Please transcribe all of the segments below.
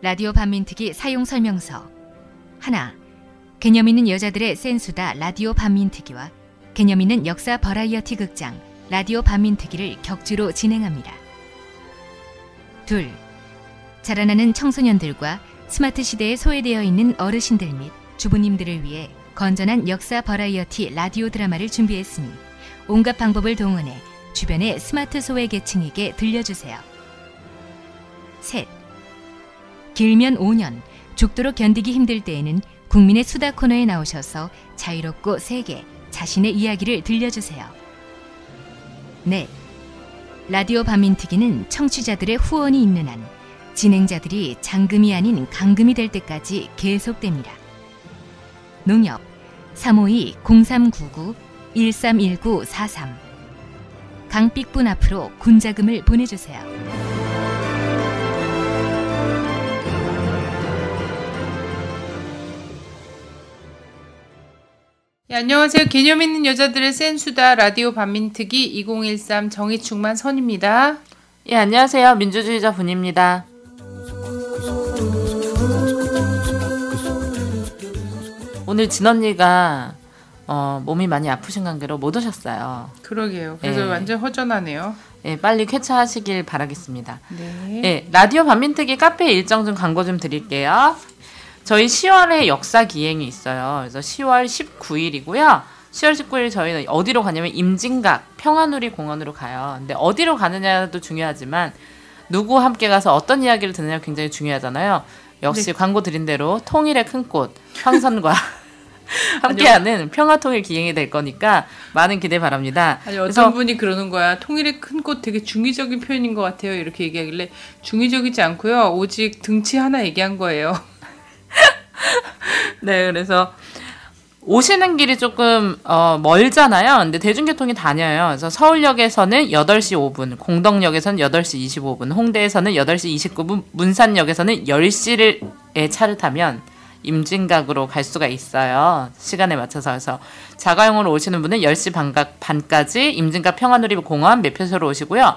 라디오 반민특위 사용 설명서. 하나, 개념 있는 여자들의 센수다 라디오 반민특위와 개념 있는 역사 버라이어티 극장 라디오 반민특위를 격주로 진행합니다. 둘, 자라나는 청소년들과 스마트 시대에 소외되어 있는 어르신들 및 주부님들을 위해 건전한 역사 버라이어티 라디오 드라마를 준비했으니 온갖 방법을 동원해 주변의 스마트 소외 계층에게 들려주세요. 셋, 길면 5년, 죽도록 견디기 힘들 때에는 국민의 수다 코너에 나오셔서 자유롭고 세게 자신의 이야기를 들려주세요. 넷, 라디오 반민특위는 청취자들의 후원이 있는 한 진행자들이 장금이 아닌 강금이 될 때까지 계속됩니다. 농협 352-0399-131943 강삑분 앞으로 군자금을 보내주세요. 네, 안녕하세요. 개념 있는 여자들의 센수다 라디오 반민특위 2013 정의충만 선입니다. 예, 안녕하세요. 민주주의자 분입니다. 오늘 진언니가 몸이 많이 아프신 관계로 못 오셨어요. 그러게요. 그래서 완전 허전하네요. 예, 빨리 쾌차하시길 바라겠습니다. 네. 예, 라디오 반민특위 카페 일정 좀 광고 좀 드릴게요. 저희 10월에 역사 기행이 있어요. 그래서 10월 19일이고요. 10월 19일 저희는 어디로 가냐면 임진각 평화누리 공원으로 가요. 근데 어디로 가느냐도 중요하지만 누구 함께 가서 어떤 이야기를 듣느냐 굉장히 중요하잖아요. 역시 광고 드린 대로 통일의 큰 꽃 황선과 함께하는 평화통일 기행이 될 거니까 많은 기대 바랍니다. 아니, 어떤 분이 그러는 거야. 통일의 큰 꽃 되게 중의적인 표현인 것 같아요. 이렇게 얘기하길래 중의적이지 않고요. 오직 등치 하나 얘기한 거예요. 네, 그래서 오시는 길이 조금 멀잖아요. 근데 대중교통이 다녀요. 그래서 서울역에서는 8시 5분, 공덕역에서는 8시 25분, 홍대에서는 8시 29분, 문산역에서는 10시에 차를 타면 임진각으로 갈 수가 있어요. 시간에 맞춰서. 그래서 자가용으로 오시는 분은 10시 반까지 임진각 평화누리 공원 매표소로 오시고요.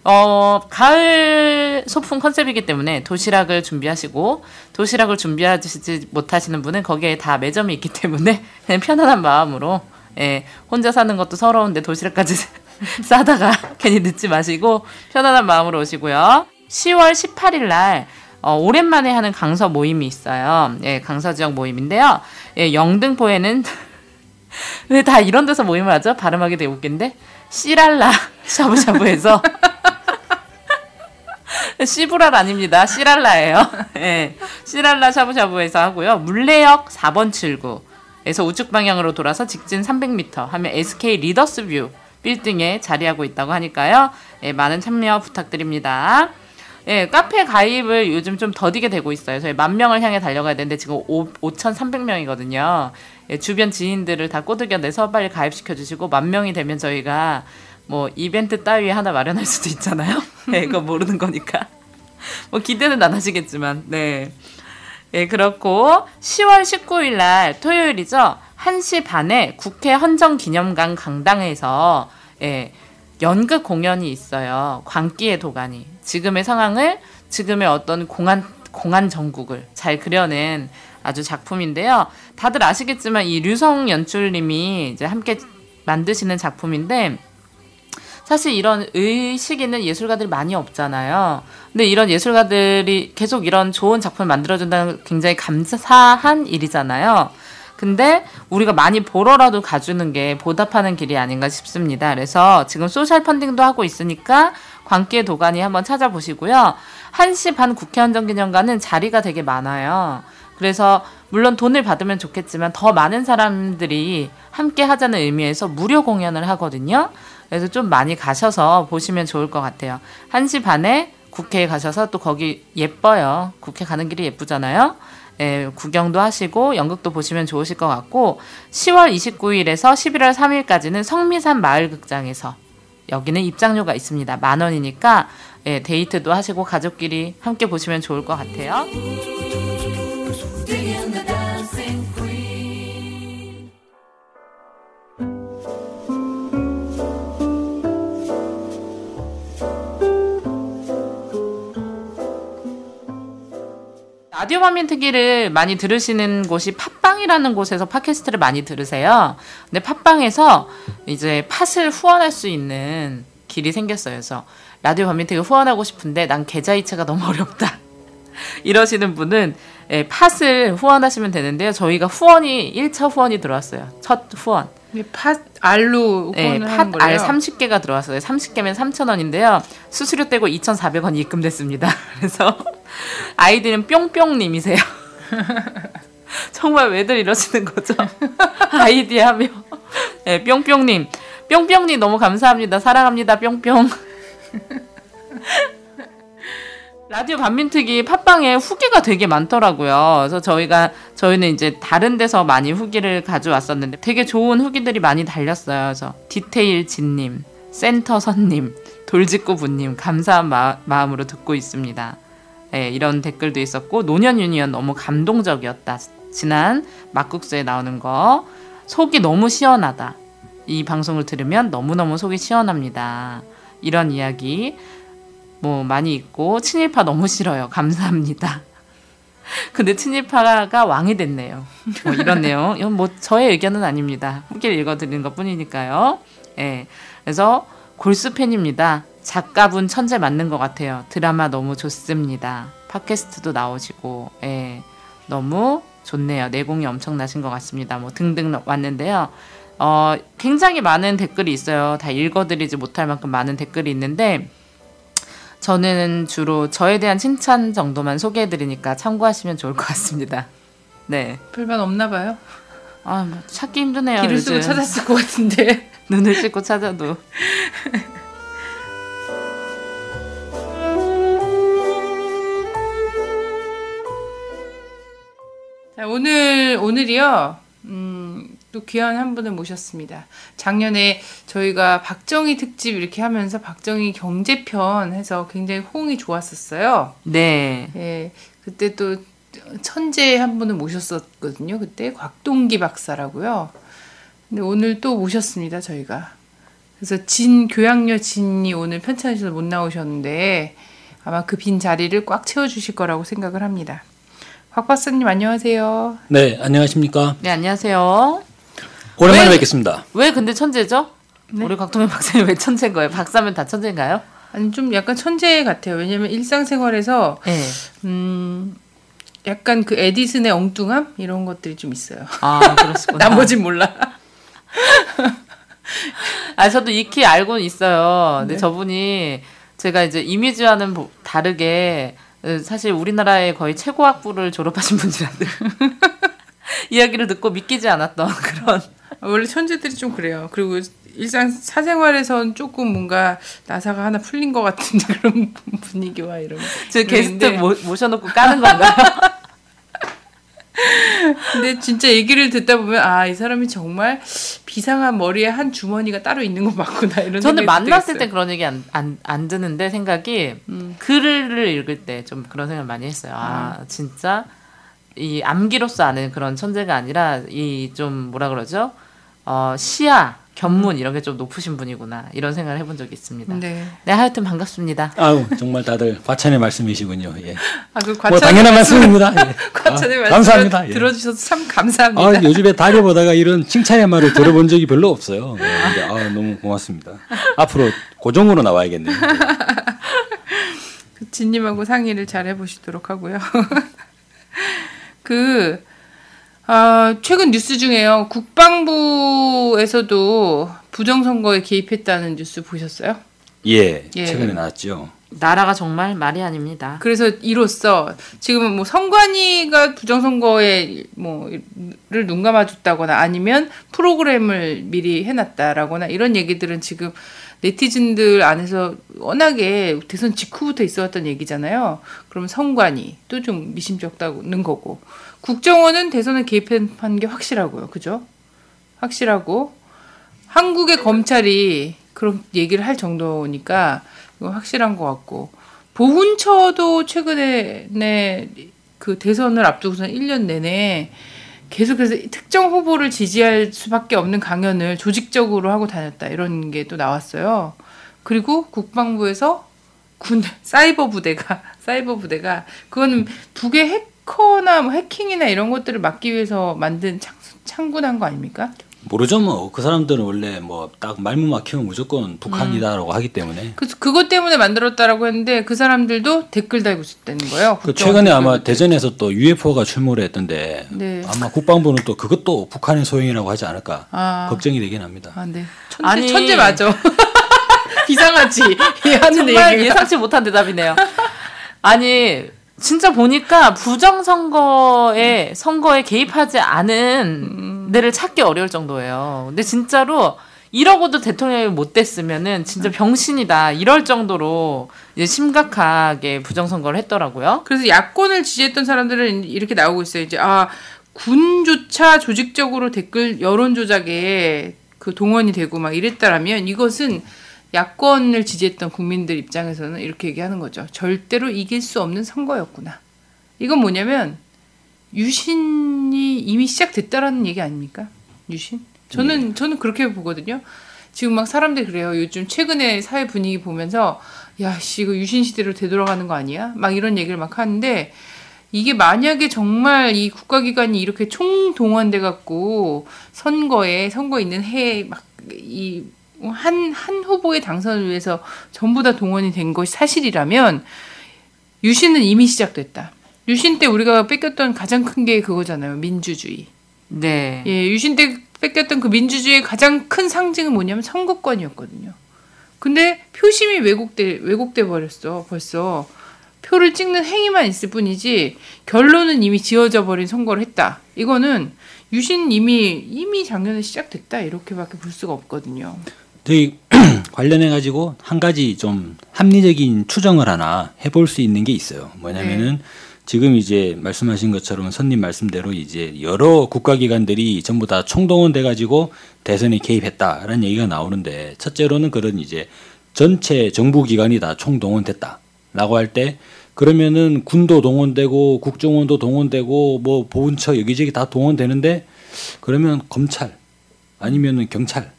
가을 소풍 컨셉이기 때문에 도시락을 준비하시고, 도시락을 준비하지 못하시는 분은 거기에 다 매점이 있기 때문에 그냥 편안한 마음으로, 예, 혼자 사는 것도 서러운데 도시락까지 싸다가 괜히 늦지 마시고 편안한 마음으로 오시고요. 10월 18일 날 오랜만에 하는 강서 모임이 있어요. 예, 강서 지역 모임인데요. 예, 영등포에는 왜 다 이런 데서 모임을 하죠? 발음하기 되게 웃긴데 씨랄라 샤브샤브에서 시브랄 아닙니다. 씨랄라예요. 네, 씨랄라 샤브샤브에서 하고요. 물레역 4번 출구에서 우측 방향으로 돌아서 직진 300m 하면 SK 리더스뷰 빌딩에 자리하고 있다고 하니까요. 네, 많은 참여 부탁드립니다. 네, 카페 가입을 요즘 좀 더디게 되고 있어요. 저희 10,000명을 향해 달려가야 되는데 지금 5,300명이거든요. 네, 주변 지인들을 다 꼬드겨내서 빨리 가입시켜주시고 10,000명이 되면 저희가 뭐 이벤트 따위 하나 마련할 수도 있잖아요. 네, 그거 모르는 거니까. 뭐 기대는 안 하시겠지만, 네. 네, 그렇고 10월 19일 날 토요일이죠. 1시 반에 국회 헌정기념관 강당에서 연극 공연이 있어요. 광기의 도가니. 지금의 상황을, 지금의 어떤 공안 정국을 잘 그려낸 아주 작품인데요. 다들 아시겠지만 이 류성 연출님이 이제 함께 만드시는 작품인데, 사실 이런 의식 있는 예술가들이 많이 없잖아요. 근데 이런 예술가들이 계속 이런 좋은 작품을 만들어준다는 건 굉장히 감사한 일이잖아요. 근데 우리가 많이 보러라도 가주는 게 보답하는 길이 아닌가 싶습니다. 그래서 지금 소셜 펀딩도 하고 있으니까 광기의 도가니 한번 찾아보시고요. 1시 반 국회 헌정기념관은 자리가 되게 많아요. 그래서 물론 돈을 받으면 좋겠지만 더 많은 사람들이 함께 하자는 의미에서 무료 공연을 하거든요. 그래서 좀 많이 가셔서 보시면 좋을 것 같아요. 1시 반에 국회에 가셔서 또 거기 예뻐요. 국회 가는 길이 예쁘잖아요. 예, 구경도 하시고 연극도 보시면 좋으실 것 같고 10월 29일에서 11월 3일까지는 성미산 마을극장에서 여기는 입장료가 있습니다. 10,000원이니까 예, 데이트도 하시고 가족끼리 함께 보시면 좋을 것 같아요. 라디오 반민특위를 많이 들으시는 곳이 팟빵이라는 곳에서 팟캐스트를 많이 들으세요. 근데 팟빵에서 이제 팟을 후원할 수 있는 길이 생겼어요. 그래서 라디오 반민특위 후원하고 싶은데 난 계좌 이체가 너무 어렵다. 이러시는 분은 팟을 후원하시면 되는데요. 저희가 후원이 1차 후원이 들어왔어요. 첫 후원. 팟 알로 후원을 하는 거예요? 팟알 30개가 들어왔어요. 30개면 3,000원인데요. 수수료 떼고 2,400원이 입금됐습니다. 그래서 아이디는 뿅뿅님이세요. 정말 왜들 이러시는 거죠? 아이디 하며. 네, 뿅뿅님. 뿅뿅님 너무 감사합니다. 사랑합니다. 뿅뿅. 라디오 반민특위 팟빵에 후기가 되게 많더라고요. 그래서 저희는 이제 다른 데서 많이 후기를 가져왔었는데 되게 좋은 후기들이 많이 달렸어요. 그래서 디테일진님, 센터선님, 돌직구부님 감사한 마음으로 듣고 있습니다. 네, 이런 댓글도 있었고 노년 유니언 너무 감동적이었다. 지난 막국수에 나오는 거 속이 너무 시원하다. 이 방송을 들으면 너무너무 속이 시원합니다. 이런 이야기 뭐 많이 있고 친일파 너무 싫어요. 감사합니다. 근데 친일파가 왕이 됐네요. 뭐 이런 내용. 이건 뭐 저의 의견은 아닙니다. 후기를 읽어드리는 것 뿐이니까요. 예. 그래서 골수 팬입니다. 작가분 천재 맞는 것 같아요. 드라마 너무 좋습니다. 팟캐스트도 나오시고 예. 너무 좋네요. 내공이 엄청나신 것 같습니다. 뭐 등등 왔는데요. 굉장히 많은 댓글이 있어요. 다 읽어드리지 못할 만큼 많은 댓글이 있는데 저는 주로 저에 대한 칭찬 정도만 소개해드리니까 참고하시면 좋을 것 같습니다. 네. 별반 없나 봐요. 아, 뭐 찾기 힘드네요. 길을 요즘. 쓰고 찾았을 것 같은데. 눈을 씻고 찾아도. 자, 오늘이요. 또 귀한 한 분을 모셨습니다. 작년에 저희가 박정희 특집 이렇게 하면서 박정희 경제편 해서 굉장히 호응이 좋았었어요. 네. 예, 그때 또 천재 한 분을 모셨었거든요. 그때 곽동기 박사라고요. 근데 오늘 또 모셨습니다, 저희가. 그래서 교양녀 진이 오늘 편찬실에서 못 나오셨는데 아마 그 빈 자리를 꽉 채워주실 거라고 생각을 합니다. 곽 박사님 안녕하세요. 네, 안녕하십니까? 네, 안녕하세요. 오랜만에 뵙겠습니다. 왜 근데 천재죠? 네? 우리 곽동현 박사님 왜 천재인 거예요? 박사면 다 천재인가요? 아니 좀 약간 천재 같아요. 왜냐면 일상생활에서 네. 약간 그 에디슨의 엉뚱함 이런 것들이 좀 있어요. 아, 그렇구나. 나머진 몰라. 아, 저도 익히 알고는 있어요. 근데 네. 저분이 제가 이제 이미지와는 다르게 사실 우리나라의 거의 최고 학부를 졸업하신 분이라는 이야기를 듣고 믿기지 않았던 그런. 원래 천재들이 좀 그래요. 그리고 일상 사생활에선 조금 뭔가 나사가 하나 풀린 것 같은 그런 분위기와 이런. 지금 게스트 모셔놓고 까는 건가요? 근데 진짜 얘기를 듣다 보면 아, 이 사람이 정말 비상한 머리에 한 주머니가 따로 있는 거 맞구나 이런. 저는 만났을 있어요. 때 그런 얘기 안 드는데 생각이 글을 읽을 때 좀 그런 생각 많이 했어요. 아, 진짜 이 암기로서 아는 그런 천재가 아니라 이 좀 뭐라 그러죠? 시야, 견문 이런 게 좀 높으신 분이구나 이런 생각을 해본 적이 있습니다. 네. 네, 하여튼 반갑습니다. 아유, 정말 다들 과찬의 말씀이시군요. 예. 그 뭐 당연한 말씀입니다. 예. 과찬의 말씀 감사합니다. 예. 들어주셔서 참 감사합니다. 아, 요즘에 다녀보다가 이런 칭찬의 말을 들어본 적이 별로 없어요. 예, 근데 너무 고맙습니다. 앞으로 고정으로 나와야겠네요. 진님하고 상의를 잘 해보시도록 하고요. 최근 뉴스 중에요. 국방부에서도 부정선거에 개입했다는 뉴스 보셨어요? 예, 예. 최근에 나왔죠. 나라가 정말 말이 아닙니다. 그래서 이로써 지금은 뭐 선관위가 부정선거에 뭐를 눈 감아줬다거나 아니면 프로그램을 미리 해놨다라거나 이런 얘기들은 지금 네티즌들 안에서 워낙에 대선 직후부터 있어왔던 얘기잖아요. 그러면 선관위 또 좀 미심쩍다는 거고 국정원은 대선에 개입한 게 확실하고요. 그죠? 확실하고 한국의 검찰이 그런 얘기를 할 정도니까 이건 확실한 것 같고 보훈처도 최근에 그 대선을 앞두고서는 1년 내내 계속해서 특정 후보를 지지할 수밖에 없는 강연을 조직적으로 하고 다녔다 이런 게 또 나왔어요. 그리고 국방부에서 사이버 부대가 그거는 북의 해커나 뭐 해킹이나 이런 것들을 막기 위해서 만든 창군한 거 아닙니까? 모르죠 뭐. 그 사람들은 원래 뭐 딱 말문 막히면 무조건 북한이다라고 하기 때문에. 그것 때문에 만들었다라고 했는데 그 사람들도 댓글 달고 있었다는 거예요. 그 최근에 아마 대전에서 또 UFO가 출몰을 했던데 네. 아마 국방부는 또 그것도 북한의 소행이라고 하지 않을까 걱정이 되긴 합니다. 아, 네. 아니. 천재 맞아. 이상하지. 하는 정말 얘기가. 예상치 못한 대답이네요. 아니 진짜 보니까 부정선거에 개입하지 않은 데를 찾기 어려울 정도예요. 근데 진짜로 이러고도 대통령이 못 됐으면은 진짜 병신이다 이럴 정도로 이제 심각하게 부정선거를 했더라고요. 그래서 야권을 지지했던 사람들은 이렇게 나오고 있어요. 이제 군조차 조직적으로 댓글 여론 조작에 그 동원이 되고 막 이랬다라면 이것은 야권을 지지했던 국민들 입장에서는 이렇게 얘기하는 거죠. 절대로 이길 수 없는 선거였구나. 이건 뭐냐면 유신이 이미 시작됐다라는 얘기 아닙니까? 유신? 저는 그렇게 보거든요. 지금 막 사람들이 그래요. 요즘 최근에 사회 분위기 보면서 야씨 이거 유신 시대로 되돌아가는 거 아니야? 막 이런 얘기를 막 하는데 이게 만약에 정말 이 국가기관이 이렇게 총동원돼 갖고 선거에 있는 해에 막 이 한 후보의 당선을 위해서 전부 다 동원이 된 것이 사실이라면 유신은 이미 시작됐다. 유신 때 우리가 뺏겼던 가장 큰 게 그거잖아요. 민주주의. 네. 예, 유신 때 뺏겼던 그 민주주의의 가장 큰 상징은 뭐냐면 선거권이었거든요. 근데 표심이 왜곡돼 버렸어. 벌써 표를 찍는 행위만 있을 뿐이지 결론은 이미 지어져 버린 선거를 했다. 이거는 유신 이미 작년에 시작됐다. 이렇게밖에 볼 수가 없거든요. 저희 관련해 가지고 한 가지 좀 합리적인 추정을 하나 해볼 수 있는 게 있어요. 뭐냐면은 지금 이제 말씀하신 것처럼 선님 말씀대로 이제 여러 국가기관들이 전부 다 총동원돼 가지고 대선에 개입했다라는 얘기가 나오는데 첫째로는 그런 이제 전체 정부기관이 다 총동원됐다라고 할 때 그러면은 군도 동원되고 국정원도 동원되고 뭐 보훈처 여기저기 다 동원되는데 그러면 검찰 아니면은 경찰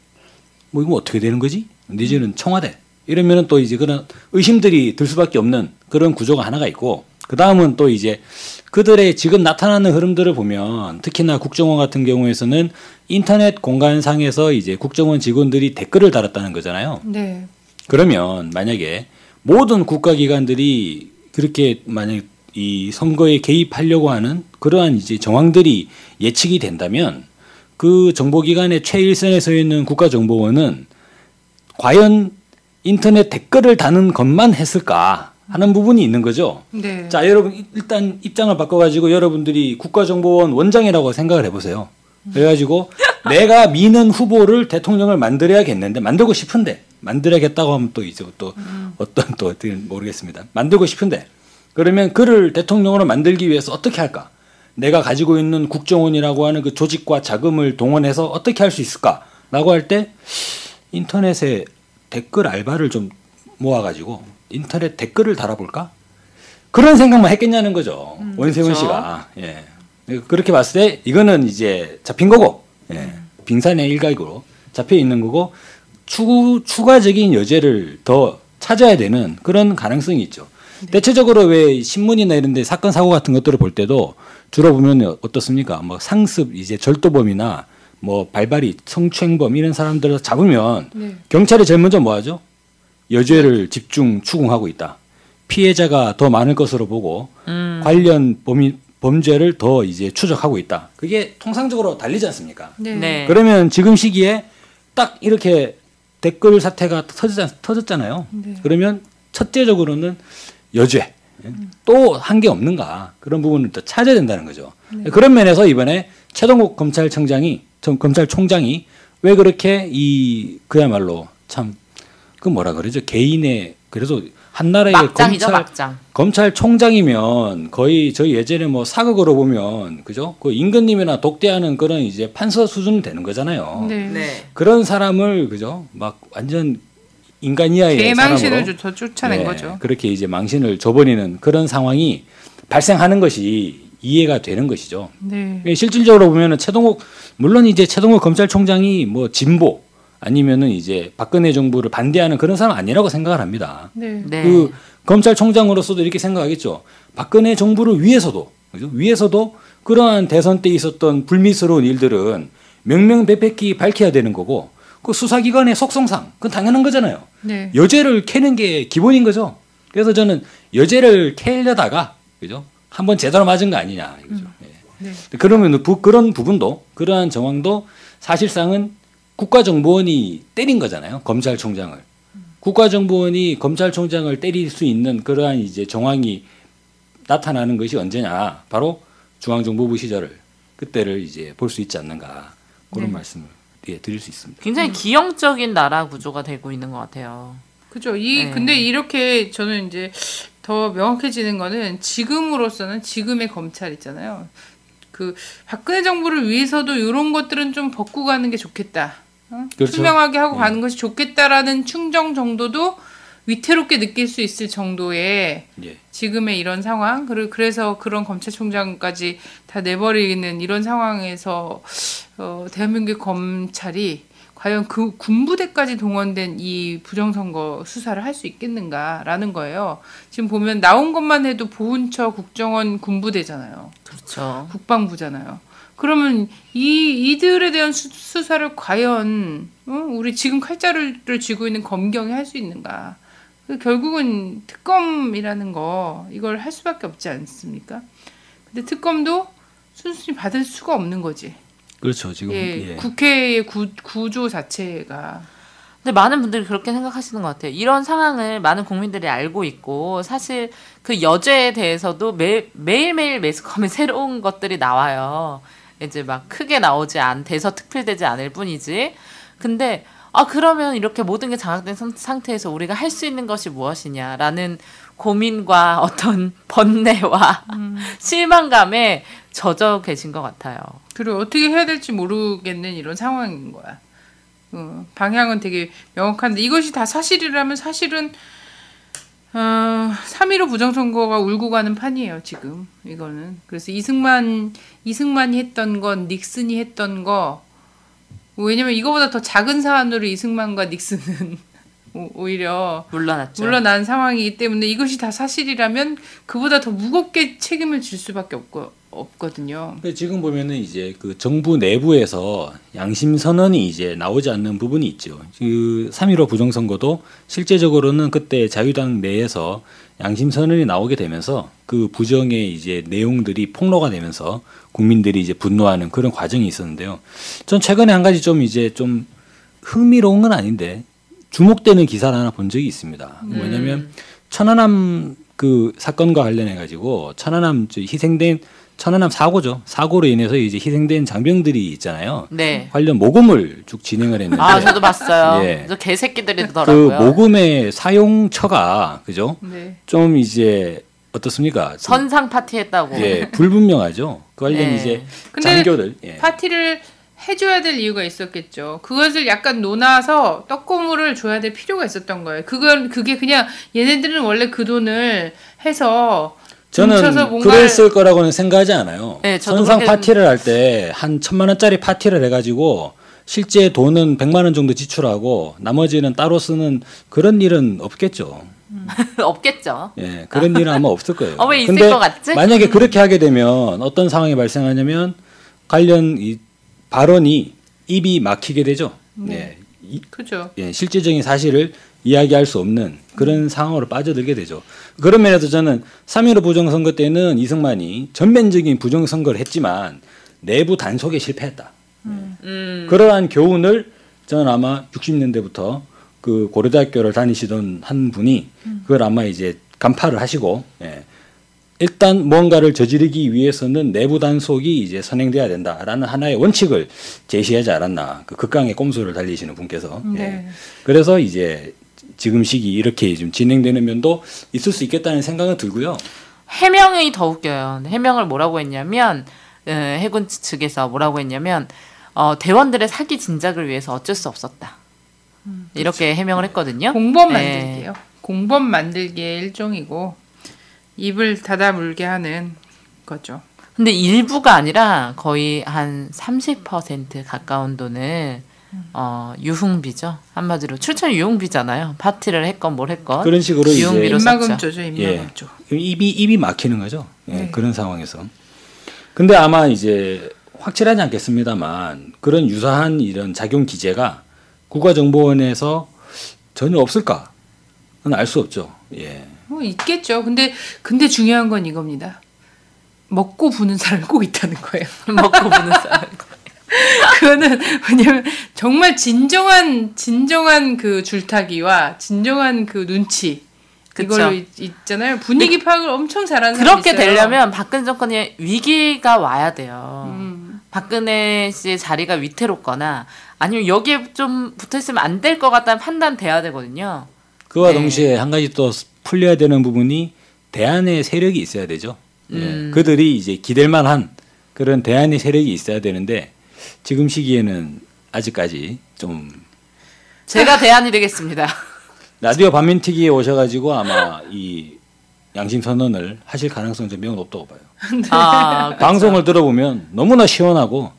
뭐 이거 어떻게 되는 거지? 내지는 청와대 이러면은 또 이제 그런 의심들이 들 수밖에 없는 그런 구조가 하나가 있고 그 다음은 또 이제 그들의 지금 나타나는 흐름들을 보면 특히나 국정원 같은 경우에서는 인터넷 공간상에서 이제 국정원 직원들이 댓글을 달았다는 거잖아요. 네. 그러면 만약에 모든 국가기관들이 그렇게 만약 이 선거에 개입하려고 하는 그러한 이제 정황들이 예측이 된다면 그 정보기관의 최일선에 서 있는 국가정보원은 과연 인터넷 댓글을 다는 것만 했을까 하는 부분이 있는 거죠. 네. 자, 여러분 일단 입장을 바꿔가지고 여러분들이 국가정보원 원장이라고 생각을 해보세요. 그래가지고 내가 미는 후보를 대통령을 만들어야겠는데 만들고 싶은데 만들어야겠다고 하면 또 이제 또 어떤 또 어떻게 모르겠습니다. 만들고 싶은데 그러면 그를 대통령으로 만들기 위해서 어떻게 할까? 내가 가지고 있는 국정원이라고 하는 그 조직과 자금을 동원해서 어떻게 할 수 있을까라고 할 때 인터넷에 댓글 알바를 좀 모아가지고 인터넷 댓글을 달아볼까? 그런 생각만 했겠냐는 거죠. 원세훈 그렇죠. 씨가. 예. 그렇게 봤을 때 이거는 이제 잡힌 거고 예. 빙산의 일각으로 잡혀 있는 거고 추가적인 여죄를 더 찾아야 되는 그런 가능성이 있죠. 대체적으로 왜 신문이나 이런 데 사건 사고 같은 것들을 볼 때도 주로 보면 어떻습니까? 뭐 상습 이제 절도범이나 뭐 발발이 성추행범 이런 사람들을 잡으면 경찰이 제일 먼저 뭐 하죠? 여죄를 집중 추궁하고 있다. 피해자가 더 많을 것으로 보고 관련 범죄를 더 이제 추적하고 있다. 그게 통상적으로 달리지 않습니까? 네. 네. 그러면 지금 시기에 딱 이렇게 댓글 사태가 터졌잖아요. 네. 그러면 첫째적으로는 여죄 또 한 게 없는가 그런 부분을 또 찾아야 된다는 거죠. 그런 면에서 이번에 최동욱 검찰총장이 왜 그렇게 그야말로 참 그 뭐라 그러죠 개인의 그래서 한 나라의 막장이죠, 막장. 검찰총장이면 거의 저희 예전에 뭐 사극으로 보면 그죠 그 임금님이나 독대하는 그런 이제 판서 수준 되는 거잖아요. 네. 네. 그런 사람을 그죠 막 완전 인간 이하의 개망신을 사람으로 쫓아낸 거죠. 그렇게 이제 망신을 줘버리는 그런 상황이 발생하는 것이 이해가 되는 것이죠. 네. 실질적으로 보면은 물론 이제 최동욱 검찰총장이 뭐 진보 아니면은 이제 박근혜 정부를 반대하는 그런 사람 아니라고 생각을 합니다. 네. 네. 그 검찰총장으로서도 이렇게 생각하겠죠. 박근혜 정부를 위해서도 그죠? 위에서도 그러한 대선 때 있었던 불미스러운 일들은 명명백백히 밝혀야 되는 거고 그 수사기관의 속성상 그건 당연한 거잖아요. 네. 여죄를 캐는 게 기본인 거죠. 그래서 저는 여죄를 캐려다가 그죠? 한번 제대로 맞은 거 아니냐 이거죠. 네. 그러면 그런 부분도 그러한 정황도 사실상은 국가정보원이 때린 거잖아요. 검찰총장을. 국가정보원이 검찰총장을 때릴 수 있는 그러한 이제 정황이 나타나는 것이 언제냐? 바로 중앙정보부 시절을 그때를 이제 볼 수 있지 않는가 그런 네. 말씀을 드릴 수 있습니다. 굉장히 기형적인 나라 구조가 되고 있는 것 같아요. 그죠. 네. 근데 이렇게 저는 이제 더 명확해지는 거는 지금으로서는 지금의 검찰 있잖아요. 그 박근혜 정부를 위해서도 이런 것들은 좀 벗고 가는 게 좋겠다. 그렇죠. 투명하게 하고 가는 것이 좋겠다라는 충정 정도도 위태롭게 느낄 수 있을 정도의 예. 지금의 이런 상황, 그리고 그래서 그런 검찰총장까지 다 내버리는 이런 상황에서 대한민국 검찰이 과연 그 군부대까지 동원된 이 부정선거 수사를 할 수 있겠는가라는 거예요. 지금 보면 나온 것만 해도 보훈처 국정원 군부대잖아요. 그렇죠. 국방부잖아요. 그러면 이들에 대한 수사를 과연 우리 지금 칼자를 쥐고 있는 검경이 할 수 있는가? 결국은 특검이라는 거 이걸 할 수밖에 없지 않습니까? 근데 특검도 순순히 받을 수가 없는 거지. 그렇죠. 지금 예. 국회의 구조 자체가. 근데 많은 분들이 그렇게 생각하시는 것 같아요. 이런 상황을 많은 국민들이 알고 있고 사실 그 여죄에 대해서도 매일매일 매스컴에 새로운 것들이 나와요. 이제 막 크게 돼서 특필되지 않을 뿐이지. 근데 그러면 이렇게 모든 게 장악된 상태에서 우리가 할 수 있는 것이 무엇이냐라는 고민과 어떤 번뇌와 실망감에 젖어 계신 것 같아요. 그리고 어떻게 해야 될지 모르겠는 이런 상황인 거야. 방향은 되게 명확한데 이것이 다 사실이라면 사실은 3.15 부정선거가 울고 가는 판이에요, 지금. 이거는. 그래서 이승만이 했던 건, 닉슨이 했던 거, 왜냐면 이거보다 더 작은 사안으로 이승만과 닉슨은 오히려 물러났죠. 물러난 상황이기 때문에 이것이 다 사실이라면 그보다 더 무겁게 책임을 질 수밖에 없거든요. 근데 지금 보면은 이제 그 정부 내부에서 양심 선언이 이제 나오지 않는 부분이 있죠. 그 3.15 부정선거도 실제적으로는 그때 자유당 내에서 양심 선언이 나오게 되면서 그 부정의 이제 내용들이 폭로가 되면서 국민들이 이제 분노하는 그런 과정이 있었는데요. 전 최근에 한 가지 좀 흥미로운 건 아닌데 주목되는 기사를 하나 본 적이 있습니다. 뭐냐면 천안함 그 사건과 관련해 가지고 천안함 희생된 천안함 사고죠. 사고로 인해서 이제 희생된 장병들이 있잖아요. 네. 관련 모금을 쭉 진행을 했는데. 저도 봤어요. 예. 저 개새끼들이더라고요. 그 모금의 사용처가 그죠? 네. 좀 이제 어떻습니까? 선상 파티 했다고. 예, 불분명하죠. 그 관련 네. 이제 근데 장교들. 예. 파티를 해줘야 될 이유가 있었겠죠. 그것을 약간 논아서 떡고물을 줘야 될 필요가 있었던 거예요. 그게 그냥 얘네들은 원래 그 돈을 해서 저는 그랬을 거라고는 생각하지 않아요. 네, 저도 선상 그렇게 파티를 할 때 한 1,000만 원짜리 파티를 해가지고 실제 돈은 100만 원 정도 지출하고 나머지는 따로 쓰는 그런 일은 없겠죠. 없겠죠. 예, 그런 일은 아마 없을 거예요. 왜 있을 근데 것 같지? 만약에 그렇게 하게 되면 어떤 상황이 발생하냐면 관련 이 발언이 입이 막히게 되죠. 예, 그죠. 예, 실질적인 사실을 이야기할 수 없는 그런 상황으로 빠져들게 되죠. 그런 면에서 저는 3.15 부정선거 때는 이승만이 전면적인 부정선거를 했지만 내부 단속에 실패했다. 그러한 교훈을 저는 아마 60년대부터 그 고려대학교를 다니시던 한 분이 그걸 아마 이제 간파를 하시고 일단 뭔가를 저지르기 위해서는 내부 단속이 이제 선행돼야 된다라는 하나의 원칙을 제시하지 않았나. 그 극강의 꼼수를 달리시는 분께서. 네. 그래서 이제 지금 시기 이렇게 좀 진행되는 면도 있을 수 있겠다는 생각은 들고요. 해명이 더 웃겨요. 해명을 뭐라고 했냐면 해군 측에서 뭐라고 했냐면 대원들의 사기 진작을 위해서 어쩔 수 없었다. 이렇게 그렇죠. 해명을 했거든요. 공범 만들기예요. 공범 만들기의 일종이고 입을 닫아 물게 하는 거죠. 근데 일부가 아니라 거의 한 30% 가까운 돈을 유흥비죠. 한마디로 출처는 유흥비잖아요. 파티를 했건 뭘 했건 그런 식으로 이제 유흥비로 썼죠. 입마금조죠. 입마금조. 입이 막히는 거죠. 예, 그런 상황에서. 근데 아마 이제 확실하지 않겠습니다만 그런 유사한 이런 작용 기제가 국가정보원에서 전혀 없을까는 알 수 없죠. 예. 뭐 있겠죠. 근데 중요한 건 이겁니다. 먹고 부는 사람이 꼭 있다는 거예요. 먹고 부는 사람. 그거는 왜냐면 정말 진정한 그 줄타기와 진정한 그 눈치 그쵸. 이걸로 있잖아요. 분위기 파악을 엄청 잘하는 사람이 그렇게 있어요. 되려면 박근혜 정권이 위기가 와야 돼요. 박근혜 씨의 자리가 위태롭거나 아니면 여기에 좀 붙어있으면 안 될 것 같다는 판단 돼야 되거든요. 그와 네. 동시에 한 가지 또 풀려야 되는 부분이 대안의 세력이 있어야 되죠. 예. 그들이 이제 기댈 만한 그런 대안의 세력이 있어야 되는데 지금 시기에는 아직까지 좀 제가 대안이 되겠습니다. 라디오 반민특위에 오셔가지고 아마 이 양심 선언을 하실 가능성 좀 매우 높다고 봐요. 아, 그렇죠. 방송을 들어보면 너무나 시원하고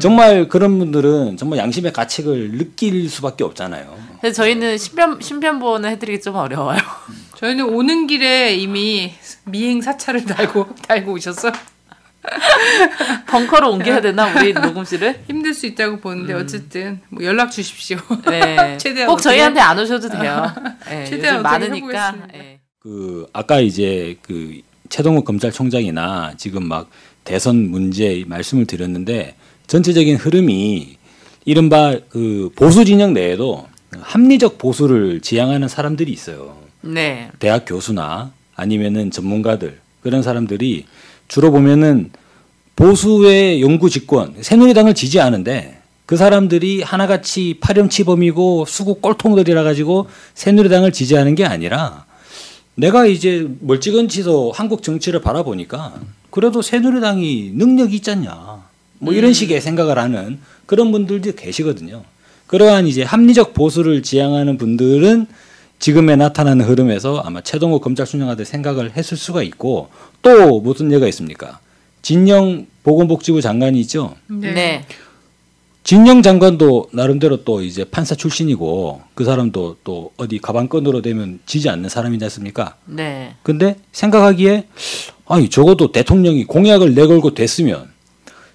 정말 그런 분들은 정말 양심의 가책을 느낄 수밖에 없잖아요. 그래서 저희는 신변보호는 해드리기 좀 어려워요. 저희는 오는 길에 이미 미행 사찰을 달고 오셔서 벙커로 옮겨야 되나 우리 녹음실을? 힘들 수 있다고 보는데 어쨌든 뭐 연락 주십시오. 네. 최대한 꼭 어떻게- 저희한테 안 오셔도 돼요. 네, 최대한 요즘 어떻게 많으니까. 해보겠습니다. 네. 그 아까 이제 그 최동욱 검찰총장이나 지금 막 대선 문제 말씀을 드렸는데 전체적인 흐름이 이른바 그 보수 진영 내에도 합리적 보수를 지향하는 사람들이 있어요. 네. 대학 교수나 아니면은 전문가들 그런 사람들이 주로 보면은 보수의 영구 집권 새누리당을 지지하는데 그 사람들이 하나같이 파렴치범이고 수구 꼴통들이라 가지고 새누리당을 지지하는 게 아니라 내가 이제 멀찌감치서 한국 정치를 바라보니까 그래도 새누리당이 능력이 있지 않냐 뭐 이런 식의 생각을 하는 그런 분들도 계시거든요. 그러한 이제 합리적 보수를 지향하는 분들은 지금에 나타나는 흐름에서 아마 최동욱 검찰총장한테 생각을 했을 수가 있고 또 무슨 예가 있습니까? 진영 보건복지부 장관이 있죠. 네. 진영 장관도 나름대로 또 이제 판사 출신이고 그 사람도 또 어디 가방건으로 되면 지지 않는 사람이지 않습니까? 네. 근데 생각하기에 아니 적어도 대통령이 공약을 내걸고 됐으면